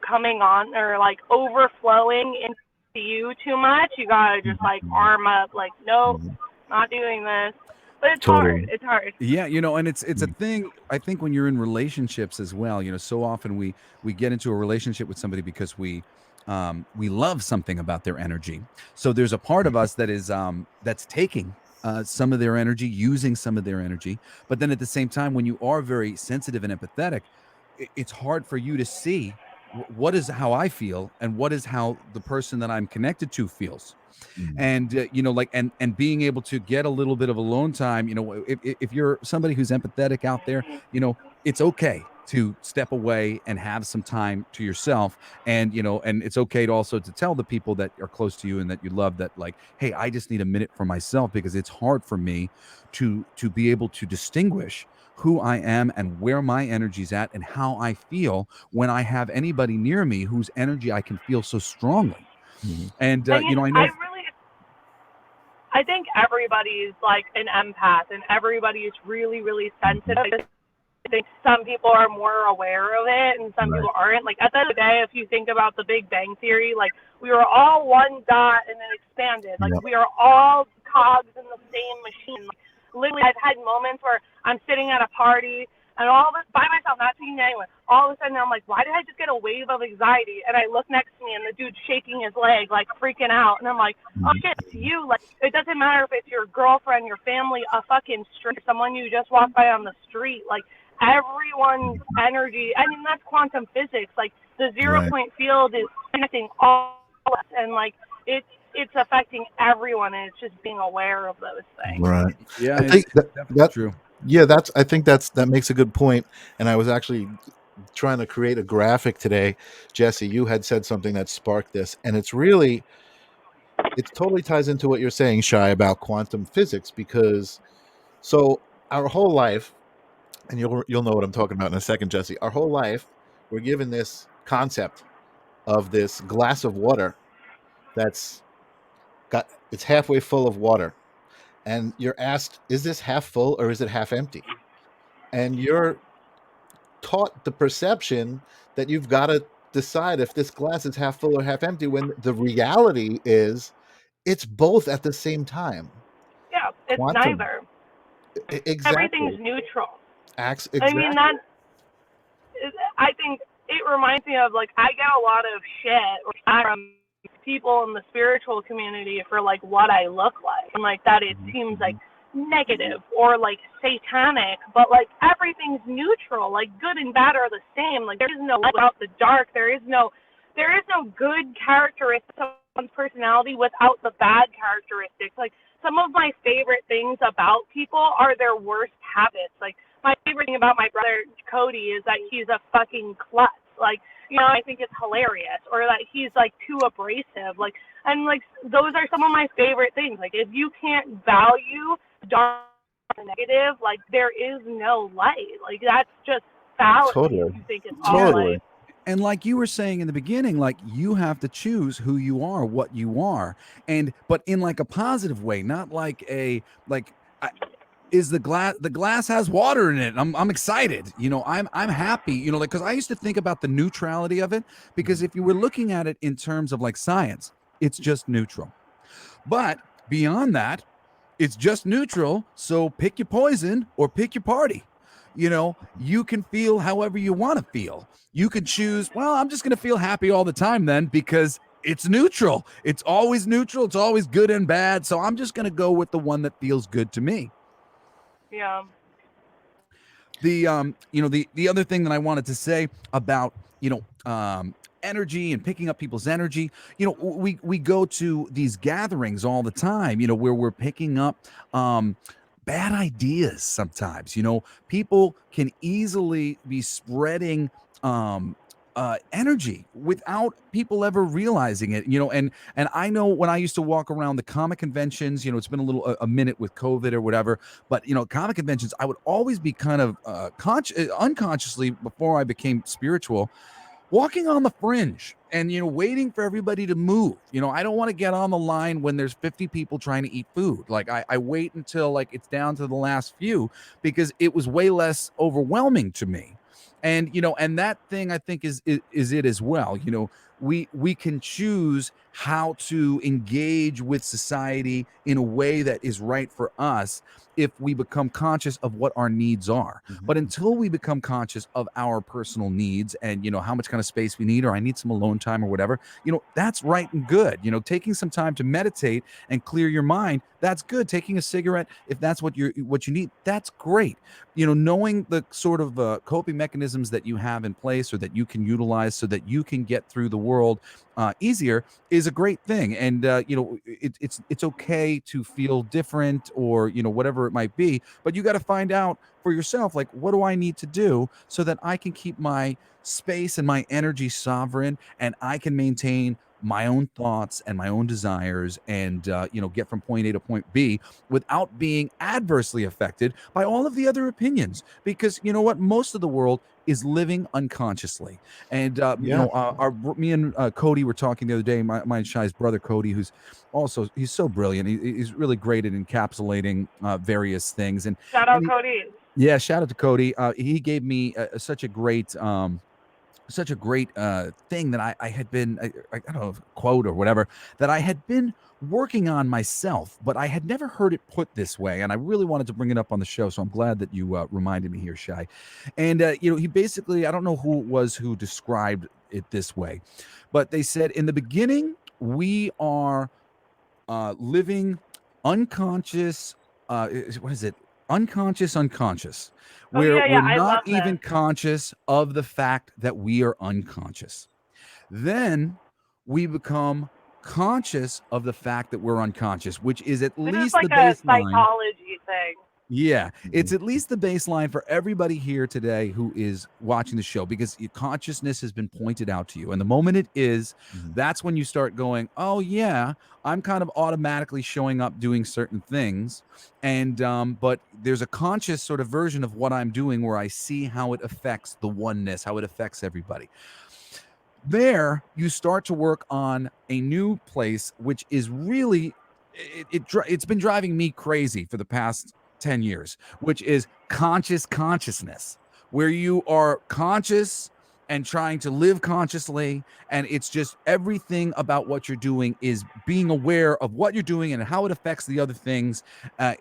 coming on or, like, overflowing into you too much, you got to just, like, arm up, like, nope, not doing this. But it's hard. It's hard. Yeah, you know, and it's a thing, I think, when you're in relationships as well. You know, so often we get into a relationship with somebody because we love something about their energy. So there's a part of us that is that's taking some of their energy, using some of their energy. But then at the same time, when you are very sensitive and empathetic, it's hard for you to see what is how I feel and what is how the person that I'm connected to feels. And you know, like, and being able to get a little bit of alone time. You know, if you're somebody who's empathetic out there, you know, it's okay to step away and have some time to yourself. And, you know, and it's okay to also to tell the people that are close to you and that you love that, like, hey, I just need a minute for myself, because it's hard for me to be able to distinguish who I am and where my energy's at and how I feel when I have anybody near me whose energy I can feel so strongly. And you know, I think everybody's like an empath and everybody's really, really sensitive. I think some people are more aware of it and some people aren't. Like, at the end of the day, if you think about the Big Bang Theory, like, we were all one dot and then expanded. Like, we are all cogs in the same machine. Like, literally, I've had moments where I'm sitting at a party and all of it by myself, not seeing anyone. All of a sudden, I'm like, why did I just get a wave of anxiety? And I look next to me, and the dude's shaking his leg, like, freaking out. And I'm like, oh, shit, it's you. Like, it doesn't matter if it's your girlfriend, your family, a fucking stranger, someone you just walked by on the street. Like, everyone's energy. I mean, that's quantum physics. Like, the zero-point field is connecting all of us. And, like, it's affecting everyone, and it's just being aware of those things. Right. Yeah, I think that's true. Yeah, I think that makes a good point. And I was actually trying to create a graphic today. Jesse, you had said something that sparked this, and it totally ties into what you're saying, Shai, about quantum physics, because so our whole life, and you'll know what I'm talking about in a second, Jesse. Our whole life, we're given this concept of this glass of water it's halfway full of water. And you're asked, is this half full or is it half empty? And you're taught the perception that you've got to decide if this glass is half full or half empty, when the reality is it's both at the same time. Yeah, it's Quantum. neither. Exactly. Everything's neutral. Exactly. I mean, I think it reminds me of, like, I get a lot of shit from people in the spiritual community for, like, what I look like, and, like, that it seems like negative or, like, satanic, but, like, everything's neutral. Like, good and bad are the same. Like, there is no light without the dark. There is no good characteristic of someone's personality without the bad characteristics. Like, some of my favorite things about people are their worst habits. Like, my favorite thing about my brother Cody is that he's a fucking klutz. Like, you know, I think it's hilarious. Or that he's, like, too abrasive. Like, and, like, those are some of my favorite things. Like, if you can't value dark and negative, like, there is no light. Like, that's just fallacy. Totally. If you think it's all light. And like you were saying in the beginning, like, you have to choose who you are, what you are, but in, like, a positive way, not like is the glass has water in it. I'm excited. You know, I'm happy, you know, like, because I used to think about the neutrality of it, because if you were looking at it in terms of, like, science, it's just neutral. But beyond that, it's just neutral. So pick your poison or pick your party. You know, you can feel however you want to feel. You can choose, well, I'm just going to feel happy all the time then, because it's neutral. It's always neutral. It's always good and bad. So I'm just going to go with the one that feels good to me. Yeah. The you know, the other thing that I wanted to say about, you know, energy and picking up people's energy, you know, we go to these gatherings all the time, you know, where we're picking up bad ideas sometimes. You know, people can easily be spreading energy without people ever realizing it, you know. And I know when I used to walk around the comic conventions, you know, it's been a minute with COVID or whatever, but you know, comic conventions, I would always be kind of unconsciously, before I became spiritual, walking on the fringe and, you know, waiting for everybody to move. You know, I don't want to get on the line when there's 50 people trying to eat food. Like I wait until like it's down to the last few, because it was way less overwhelming to me. And, you know, and that thing I think is it as well. You know, we can choose how to engage with society in a way that is right for us if we become conscious of what our needs are. But until we become conscious of our personal needs and, you know, how much kind of space we need, or I need some alone time or whatever, you know, that's right and good. You know, taking some time to meditate and clear your mind, that's good. Taking a cigarette, if that's what you need, that's great. You know, knowing the sort of coping mechanisms that you have in place or that you can utilize so that you can get through the world easier is a great thing. And you know, it's okay to feel different, or, you know, whatever it might be, but you got to find out for yourself, like, what do I need to do so that I can keep my space and my energy sovereign, and I can maintain my own thoughts and my own desires, and you know, get from point A to point B without being adversely affected by all of the other opinions. Because you know what, most of the world is living unconsciously. And you know, me and Cody were talking the other day, my and Shai's brother Cody, who's also, he's so brilliant. He's really great at encapsulating various things. And Shout out Cody. yeah, shout out to Cody. He gave me such a great thing that I had been, I don't know, quote or whatever, that I had been working on myself, but I had never heard it put this way. And I really wanted to bring it up on the show. So I'm glad that you reminded me here, Shai. And, you know, he basically, I don't know who it was who described it this way, but they said, in the beginning, we are living unconscious. What is it? Unconscious, where we're not even conscious of the fact that we are unconscious. Then we become conscious of the fact that we're unconscious, which is at least like the baseline. A psychology thing. Yeah, it's at least the baseline for everybody here today who is watching the show, because your consciousness has been pointed out to you. And the moment it is, that's when you start going, oh yeah, I'm kind of automatically showing up doing certain things. And but there's a conscious sort of version of what I'm doing where I see how it affects the oneness, how it affects everybody. There, you start to work on a new place, which is really, it's been driving me crazy for the past 10 years, which is consciousness, where you are conscious and trying to live consciously. And it's just everything about what you're doing is being aware of what you're doing and how it affects the other things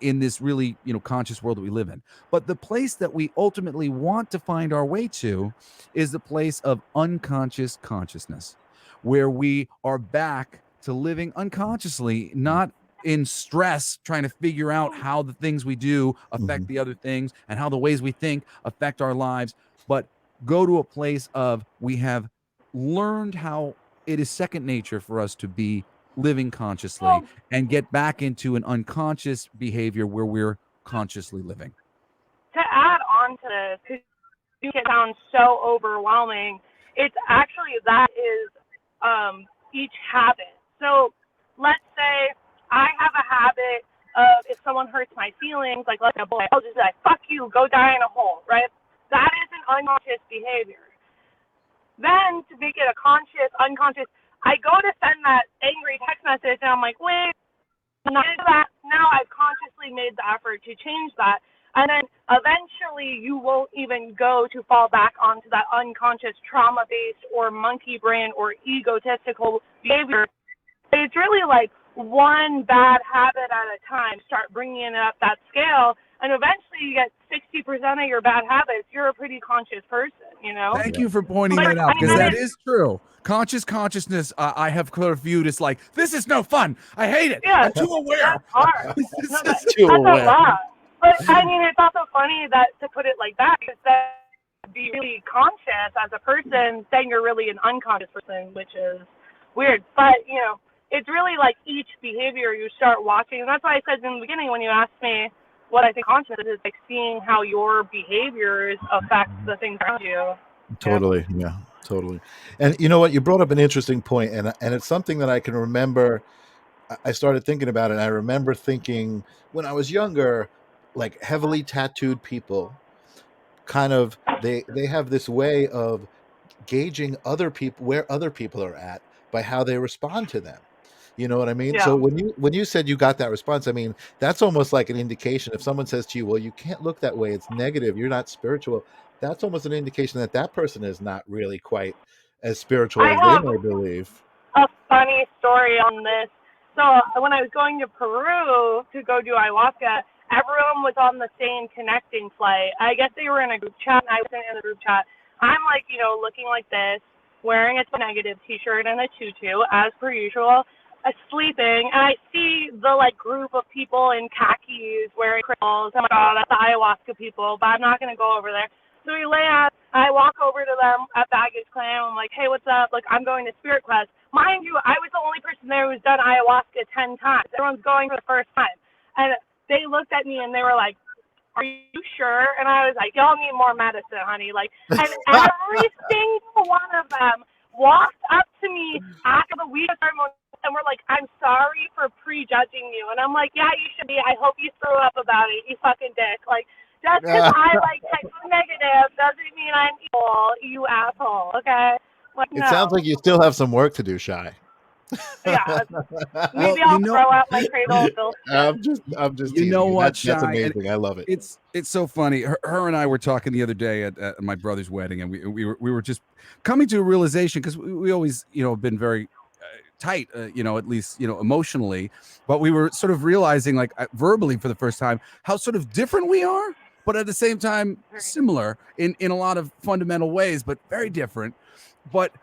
in this really, you know, conscious world that we live in. But the place that we ultimately want to find our way to is the place of unconscious consciousness, where we are back to living unconsciously, not in stress, trying to figure out how the things we do affect the other things and how the ways we think affect our lives, but go to a place of, we have learned how it is second nature for us to be living consciously, and get back into an unconscious behavior where we're consciously living. To add on to this, because it sounds so overwhelming, it's actually, that is each habit. So let's say I have a habit of, if someone hurts my feelings, like let's say a boy, I'll just be like, fuck you, go die in a hole, right? That is an unconscious behavior. Then to make it a conscious, unconscious, I go to send that angry text message and I'm like, wait, not into that. Now I've consciously made the effort to change that. And then eventually you won't even go to fall back onto that unconscious trauma-based or monkey brain or egotistical behavior. It's really like one bad habit at a time, start bringing up that scale, and eventually you get 60% of your bad habits. You're a pretty conscious person, you know? Thank you for pointing But, that out, I mean, because that that is true. Consciousness, I have sort of viewed as like, this is no fun. I hate it. Yeah, I'm too aware. that's hard. This No, is Too that's aware. a lot. But I mean, it's also funny that to put it like that is that to be really conscious as a person, then you're really an unconscious person, which is weird. But you know, it's really like each behavior you start watching, and that's why I said in the beginning when you asked me what I think consciousness is, like seeing how your behaviors affect the things around you. Totally. Yeah, totally. And you know what? You brought up an interesting point, and it's something that I can remember. I started thinking about it. And I remember thinking when I was younger, like heavily tattooed people, kind of they have this way of gauging other people, where other people are at, by how they respond to them. You know what I mean? Yeah. So when you said you got that response, I mean, that's almost like an indication. If someone says to you, well, you can't look that way, it's negative, you're not spiritual, that's almost an indication that that person is not really quite as spiritual I as they have may believe. a funny story on this. So when I was going to Peru to go do ayahuasca, everyone was on the same connecting flight. I guess they were in a group chat, and I wasn't in the group chat. I'm like, you know, looking like this, wearing a negative T-shirt and a tutu, as per usual, sleeping, and I see the like group of people in khakis wearing crystals. I'm like, oh, that's the ayahuasca people, but I'm not gonna go over there. So we lay out. I walk over to them at baggage claim. I'm like, hey, what's up? Like, I'm going to Spirit Quest. Mind you, I was the only person there who's done ayahuasca 10 times. Everyone's going for the first time. And they looked at me and they were like, are you sure? And I was like, y'all need more medicine, honey. Like, and every single one of them walked up to me after the weed ceremony and were like, I'm sorry for prejudging you. And I'm like, yeah, you should be. I hope you threw up about it, you fucking dick. Like, just because I like text negative doesn't mean I'm evil, you asshole, okay? Like, It no. sounds like you still have some work to do, Shy. Yeah. Well, Maybe you I'll know- throw out my cradle of filth. I'm just You teasing know you. what, That's Shy? And amazing. I love it. It's so funny. Her and I were talking the other day at my brother's wedding, and we were just coming to a realization, because we always, you know, been very tight, you know, at least, you know, emotionally, but we were sort of realizing, like, verbally for the first time, how sort of different we are, but at the same time similar in a lot of fundamental ways, but very different. But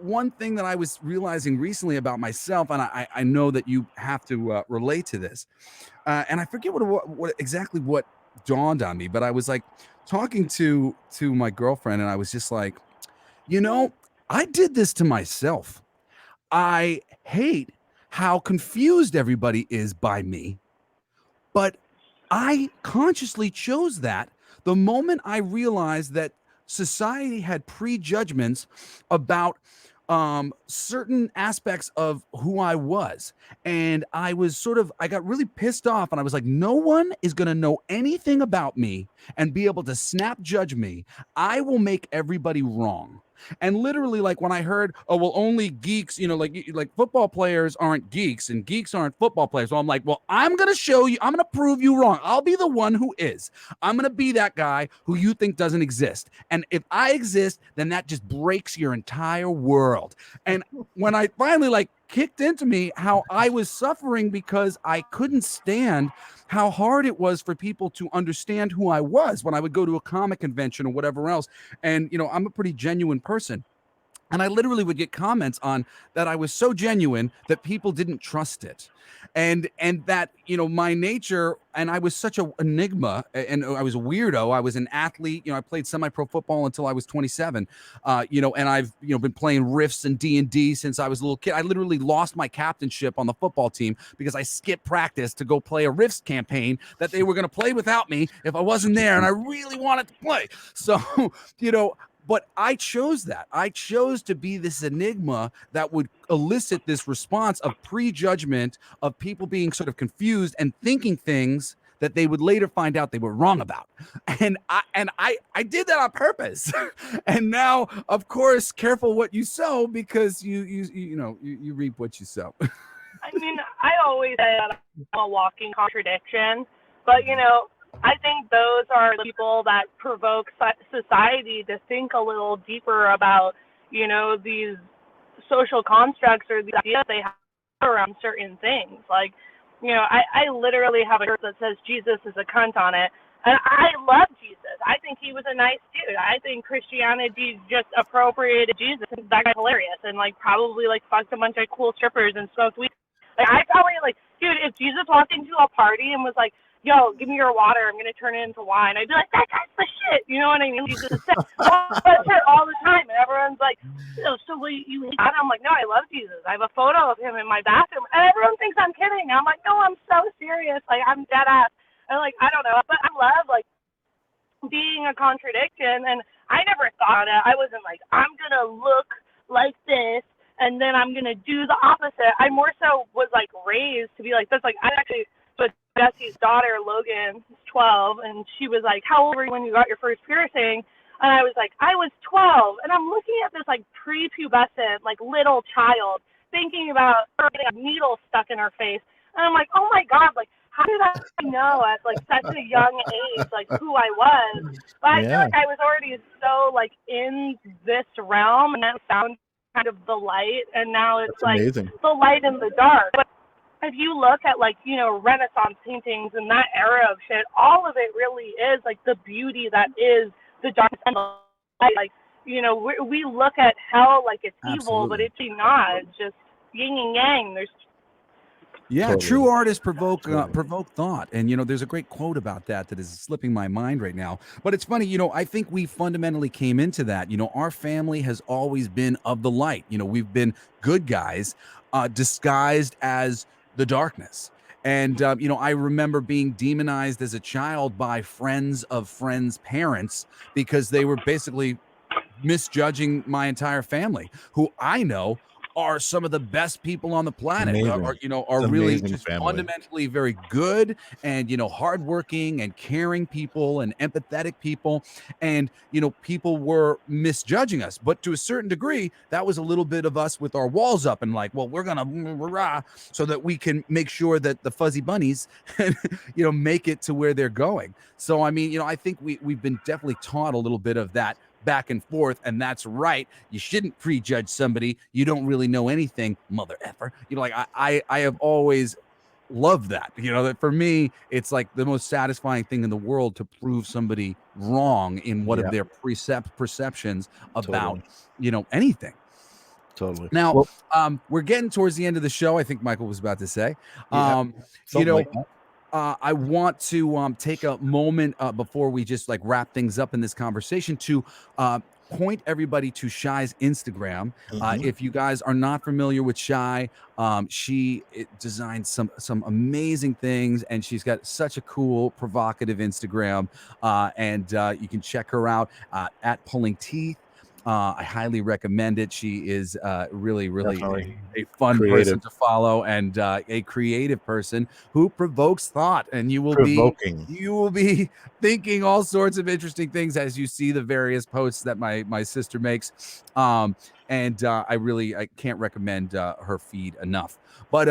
one thing that I was realizing recently about myself, and I know that you have to relate to this, and I forget what exactly what dawned on me, but I was like talking to my girlfriend, and I was just like, you know, I did this to myself. I hate how confused everybody is by me, but I consciously chose that the moment I realized that society had prejudgments about certain aspects of who I was. And I got really pissed off, and I was like, no one is going to know anything about me and be able to snap judge me. I will make everybody wrong. And literally, like, when I heard, oh, well, only geeks, you know, like football players aren't geeks and geeks aren't football players. So I'm like, well, I'm going to show you, I'm going to prove you wrong. I'll be the one who is. I'm going to be that guy who you think doesn't exist. And if I exist, then that just breaks your entire world. And when I finally, like, kicked into me how I was suffering because I couldn't stand how hard it was for people to understand who I was when I would go to a comic convention or whatever else. And, you know, I'm a pretty genuine person. And I literally would get comments on that I was so genuine that people didn't trust it. And that, you know, my nature, and I was such an enigma, and I was a weirdo. I was an athlete. You know, I played semi-pro football until I was 27. You know, and I've, you know, been playing Rifts and D&D since I was a little kid. I literally lost my captainship on the football team because I skipped practice to go play a Rifts campaign that they were going to play without me if I wasn't there, and I really wanted to play. So, you know, but I chose that. I chose to be this enigma that would elicit this response of prejudgment, of people being sort of confused and thinking things that they would later find out they were wrong about. And I did that on purpose. And now, of course, careful what you sow, because you reap what you sow. I mean, I always say that I'm a walking contradiction, but, you know, I think those are the people that provoke society to think a little deeper about, you know, these social constructs or these ideas they have around certain things. Like, you know, I literally have a shirt that says Jesus is a cunt on it. And I love Jesus. I think he was a nice dude. I think Christianity just appropriated Jesus. That guy's hilarious. And, like, probably, like, fucked a bunch of cool strippers and smoked weed. Like, I probably, like, dude, if Jesus walked into a party and was like, yo, give me your water, I'm going to turn it into wine, I'd be like, that guy's the shit. You know what I mean? Jesus is sick. That's it all the time. And everyone's like, so you hate God? I'm like, no, I love Jesus. I have a photo of him in my bathroom. And everyone thinks I'm kidding. I'm like, no, I'm so serious. Like, I'm dead ass. And, like, I don't know, but I love, like, being a contradiction. And I never thought it. I wasn't like, I'm going to look like this, and then I'm going to do the opposite. I more so was, like, raised to be like this. Like, I actually, but Jesse's daughter, Logan, is 12, and she was like, how old were you when you got your first piercing? And I was like, I was 12. And I'm looking at this, like, prepubescent, like, little child thinking about her getting a needle stuck in her face. And I'm like, oh, my God, like, how did I know at, like, such a young age, like, who I was? But I feel like I was already so, like, in this realm, and that found kind of the light, and now it's, like, amazing. The light in the dark. But if you look at, like, you know, Renaissance paintings and that era of shit, all of it really is, like, the beauty that is the darkness and the light. Like, you know, we look at hell like it's evil, but it's not. It's just yin and yang. There's true artists provoke thought. And, you know, there's a great quote about that is slipping my mind right now. But it's funny, you know, I think we fundamentally came into that. You know, our family has always been of the light. You know, we've been good guys disguised as the darkness. And, you know, I remember being demonized as a child by friends of friends' parents because they were basically misjudging my entire family, who I know are some of the best people on the planet, are really just fundamentally very good and, you know, hardworking and caring people and empathetic people. And, you know, people were misjudging us. But to a certain degree, that was a little bit of us with our walls up and like, well, we're going to so that we can make sure that the fuzzy bunnies, you know, make it to where they're going. So, I mean, you know, I think we've been definitely taught a little bit of that back and forth, and that's right. You shouldn't prejudge somebody you don't really know anything, mother effer. You know, like I have always loved that. You know, that for me, it's like the most satisfying thing in the world to prove somebody wrong in one of their perceptions about, you know, anything. Totally. Now, we're getting towards the end of the show. I think Michael was about to say, you know, I want to take a moment before we just like wrap things up in this conversation to point everybody to Shy's Instagram. If you guys are not familiar with Shy, she designs some amazing things, and she's got such a cool, provocative Instagram. And you can check her out at Pulling Teeth. I highly recommend it. She is really a fun person to follow, and a creative person who provokes thought. And you will be thinking all sorts of interesting things as you see the various posts that my sister makes. And I can't recommend her feed enough. But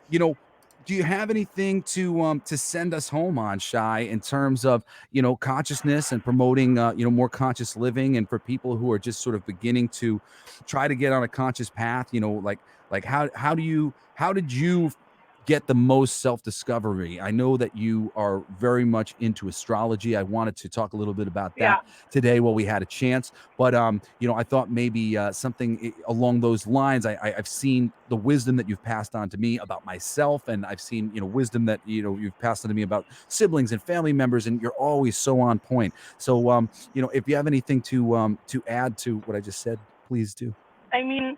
you know, do you have anything to send us home on, Shy, in terms of, you know, consciousness and promoting you know, more conscious living, and for people who are just sort of beginning to try to get on a conscious path? You know, like how did you get the most self-discovery? I know that you are very much into astrology. I wanted to talk a little bit about that today while we had a chance, but you know, I thought maybe something along those lines. I've seen the wisdom that you've passed on to me about myself, and I've seen, you know, wisdom that, you know, you've passed on to me about siblings and family members, and you're always so on point. So you know, if you have anything to add to what I just said, please do. I mean,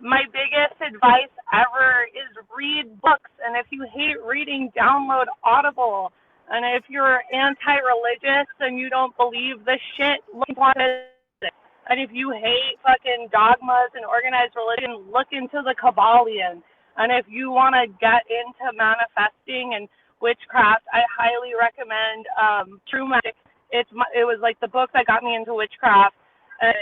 my biggest advice ever is read books. And if you hate reading, download Audible. And if you're anti-religious and you don't believe this shit, look into it. And if you hate fucking dogmas and organized religion, look into the Kabbalion. And if you want to get into manifesting and witchcraft, I highly recommend True Magic. It was like the book that got me into witchcraft. And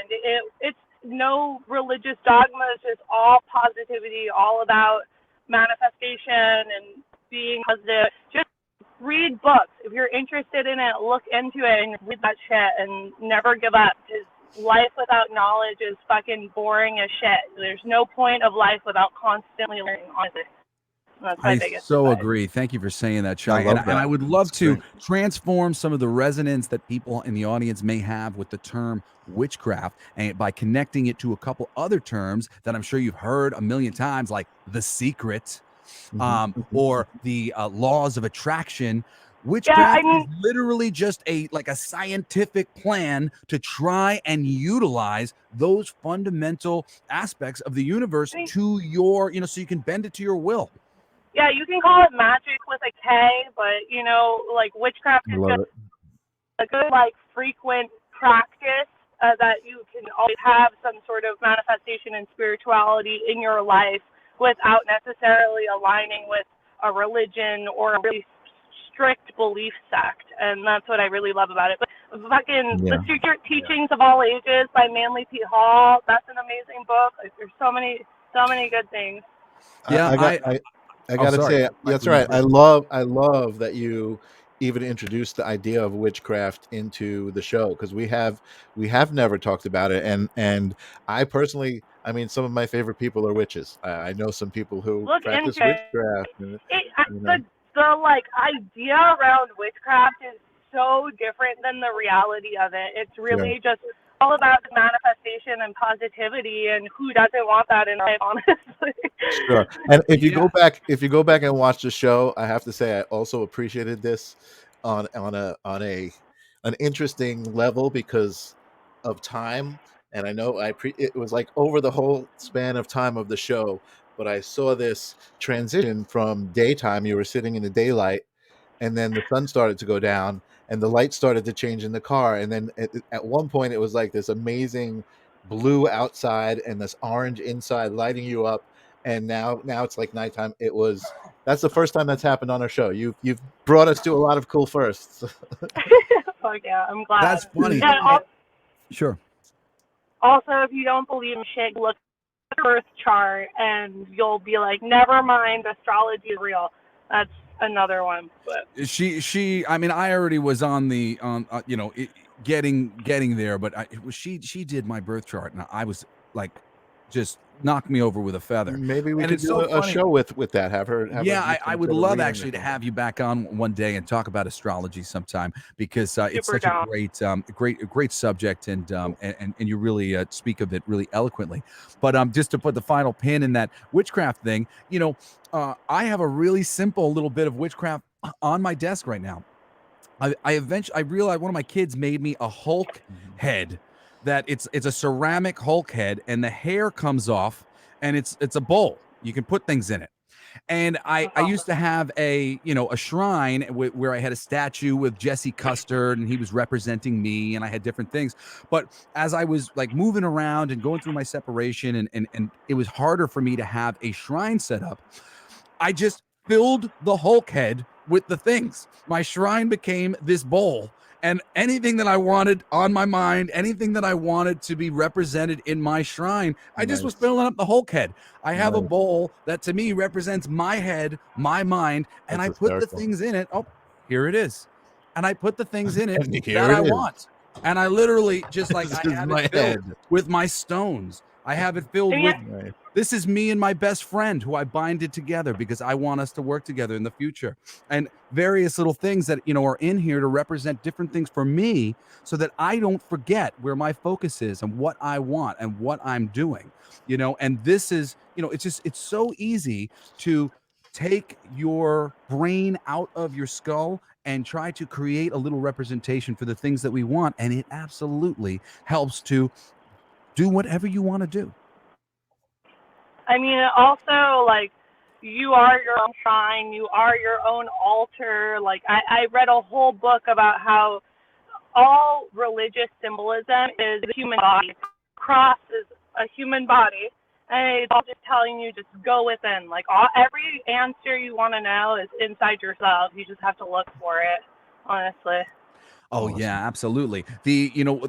it's no religious dogmas, just all positivity, all about manifestation and being positive. Just read books. If you're interested in it, look into it and read that shit and never give up. Because life without knowledge is fucking boring as shit. There's no point of life without constantly learning, honestly. That's my I biggest so advice. agree. Thank you for saying that, Shai. love And I that. would love That's to great. transform some of the resonance that people in the audience may have with the term witchcraft, and by connecting it to a couple other terms that I'm sure you've heard a million times, like The Secret, or the laws of attraction. Witchcraft is literally just a scientific plan to try and utilize those fundamental aspects of the universe to your, so you can bend it to your will. Yeah, you can call it magic with a K, but like witchcraft is just a good, like, frequent practice that you can always have some sort of manifestation and spirituality in your life without necessarily aligning with a religion or a really strict belief sect, and that's what I really love about it. But The Secret Teachings of All Ages by Manly P. Hall, that's an amazing book. Like, there's so many good things. Yeah, I gotta say, that's right. I love that you even introduced the idea of witchcraft into the show, because we have never talked about it, and I personally, I mean, some of my favorite people are witches. I know some people who practice witchcraft. The like idea around witchcraft is so different than the reality of it. It's really just all about the manifestation and positivity, and who doesn't want that in life, honestly. Sure. And if you go back and watch the show, I have to say I also appreciated this on an interesting level because of time. And I know it was like over the whole span of time of the show, but I saw this transition from daytime. You were sitting in the daylight, and then the sun started to go down, and the light started to change in the car, and then at one point it was like this amazing blue outside and this orange inside lighting you up, and now it's like nighttime. That's the first time that's happened on our show. You've brought us to a lot of cool firsts. Fuck yeah, I'm glad. That's funny. Yeah, sure. Also, if you don't believe in shit, look at the birth chart and you'll be like, never mind, astrology is real. That's another one. But she I mean, I already was on getting there, but she did my birth chart, and I was like, just knocked me over with a feather. Maybe we could do a show with that. Have her. I would love actually to have you back on one day and talk about astrology sometime, because it's such a great subject, and you really speak of it really eloquently. But just to put the final pin in that witchcraft thing, I have a really simple little bit of witchcraft on my desk right now. I realized one of my kids made me a Hulk head. That it's a ceramic Hulk head, and the hair comes off, and it's a bowl. You can put things in it. And I used to have a shrine where I had a statue with Jesse Custard, and he was representing me, and I had different things. But as I was like moving around and going through my separation, and it was harder for me to have a shrine set up, I just filled the Hulk head with the things. My shrine became this bowl. And anything that I wanted on my mind, anything that I wanted to be represented in my shrine, I just was filling up the Hulk head. I have a bowl that to me represents my head, my mind, and I put the things in it. Oh, here it is. And I put the things in it that I want. And I literally just I have it filled with my stones. I have it filled with, this is me and my best friend who I binded together because I want us to work together in the future. And various little things that, are in here to represent different things for me, so that I don't forget where my focus is and what I want and what I'm doing, and this is, it's so easy to take your brain out of your skull and try to create a little representation for the things that we want. And it absolutely helps to do whatever you want to do. I mean, also, like, you are your own shrine, you are your own altar. Like, I read a whole book about how all religious symbolism is the human body. Cross is a human body, and it's all just telling you, just go within. Like, every answer you want to know is inside yourself. You just have to look for it, honestly. Oh yeah, absolutely.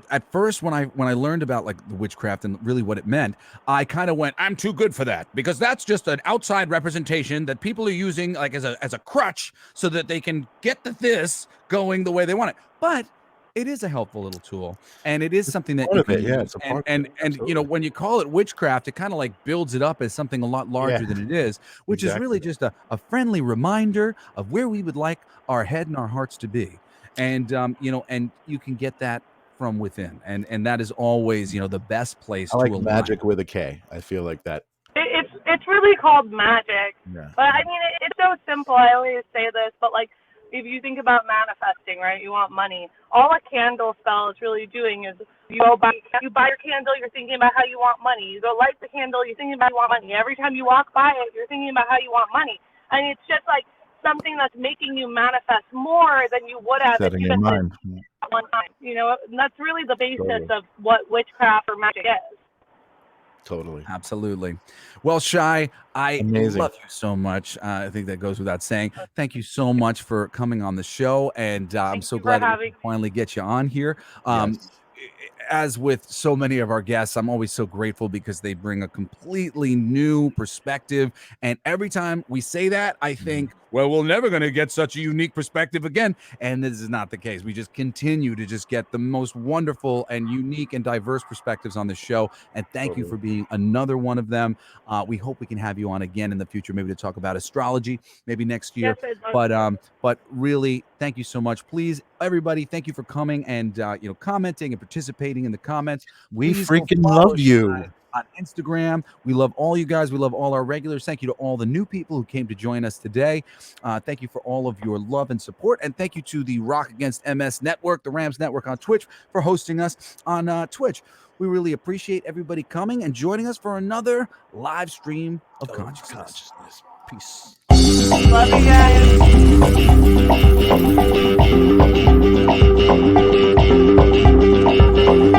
At first when I learned about like the witchcraft and really what it meant, I kind of went, I'm too good for that, because that's just an outside representation that people are using like as a crutch so that they can get this going the way they want it. But It is a helpful little tool, and it is something that Part you of can it, yeah, use. it's a part of And it, and you know, absolutely. when you call it witchcraft, it kind of like builds it up as something a lot larger Yeah, than it is, which is really exactly. just a friendly reminder of where we would like our head and our hearts to be. And you know, and you can get that from within, and that is always, you know, the best place I like to align. magic with a K. I feel like that. It's really called magic. Yeah. But I mean, it's so simple. I always say this, but like, if you think about manifesting, right? You want money. All a candle spell is really doing is you buy your candle, you're thinking about how you want money. You go light the candle, you're thinking about how you want money. Every time you walk by it, you're thinking about how you want money. And it's just like something that's making you manifest more than you would have if Setting you your just did mind. it one time. You know, and that's really the basis Totally. of what witchcraft or magic is. Totally. Absolutely. Well, Shai, I Amazing. love you so much. I think that goes without saying. Thank you so much for coming on the show, and I'm Thank so you for glad that we having can finally get you on here. Yes. As with so many of our guests, I'm always so grateful because they bring a completely new perspective. And every time we say that, I think, well, we're never going to get such a unique perspective again. And this is not the case. We just continue to just get the most wonderful and unique and diverse perspectives on the show. And thank you for being another one of them. We hope we can have you on again in the future, maybe to talk about astrology, maybe next year. Yes, I'd love to. But really, thank you so much. Please, everybody, thank you for coming and you know, commenting and participating in the comments. We Please go freaking follow love you. Shai on Instagram. We love all you guys. We love all our regulars. Thank you to all the new people who came to join us today. Thank you for all of your love and support. And thank you to the Rock Against MS Network, the Rams Network on Twitch, for hosting us on Twitch. We really appreciate everybody coming and joining us for another live stream of consciousness. Peace. Love you guys.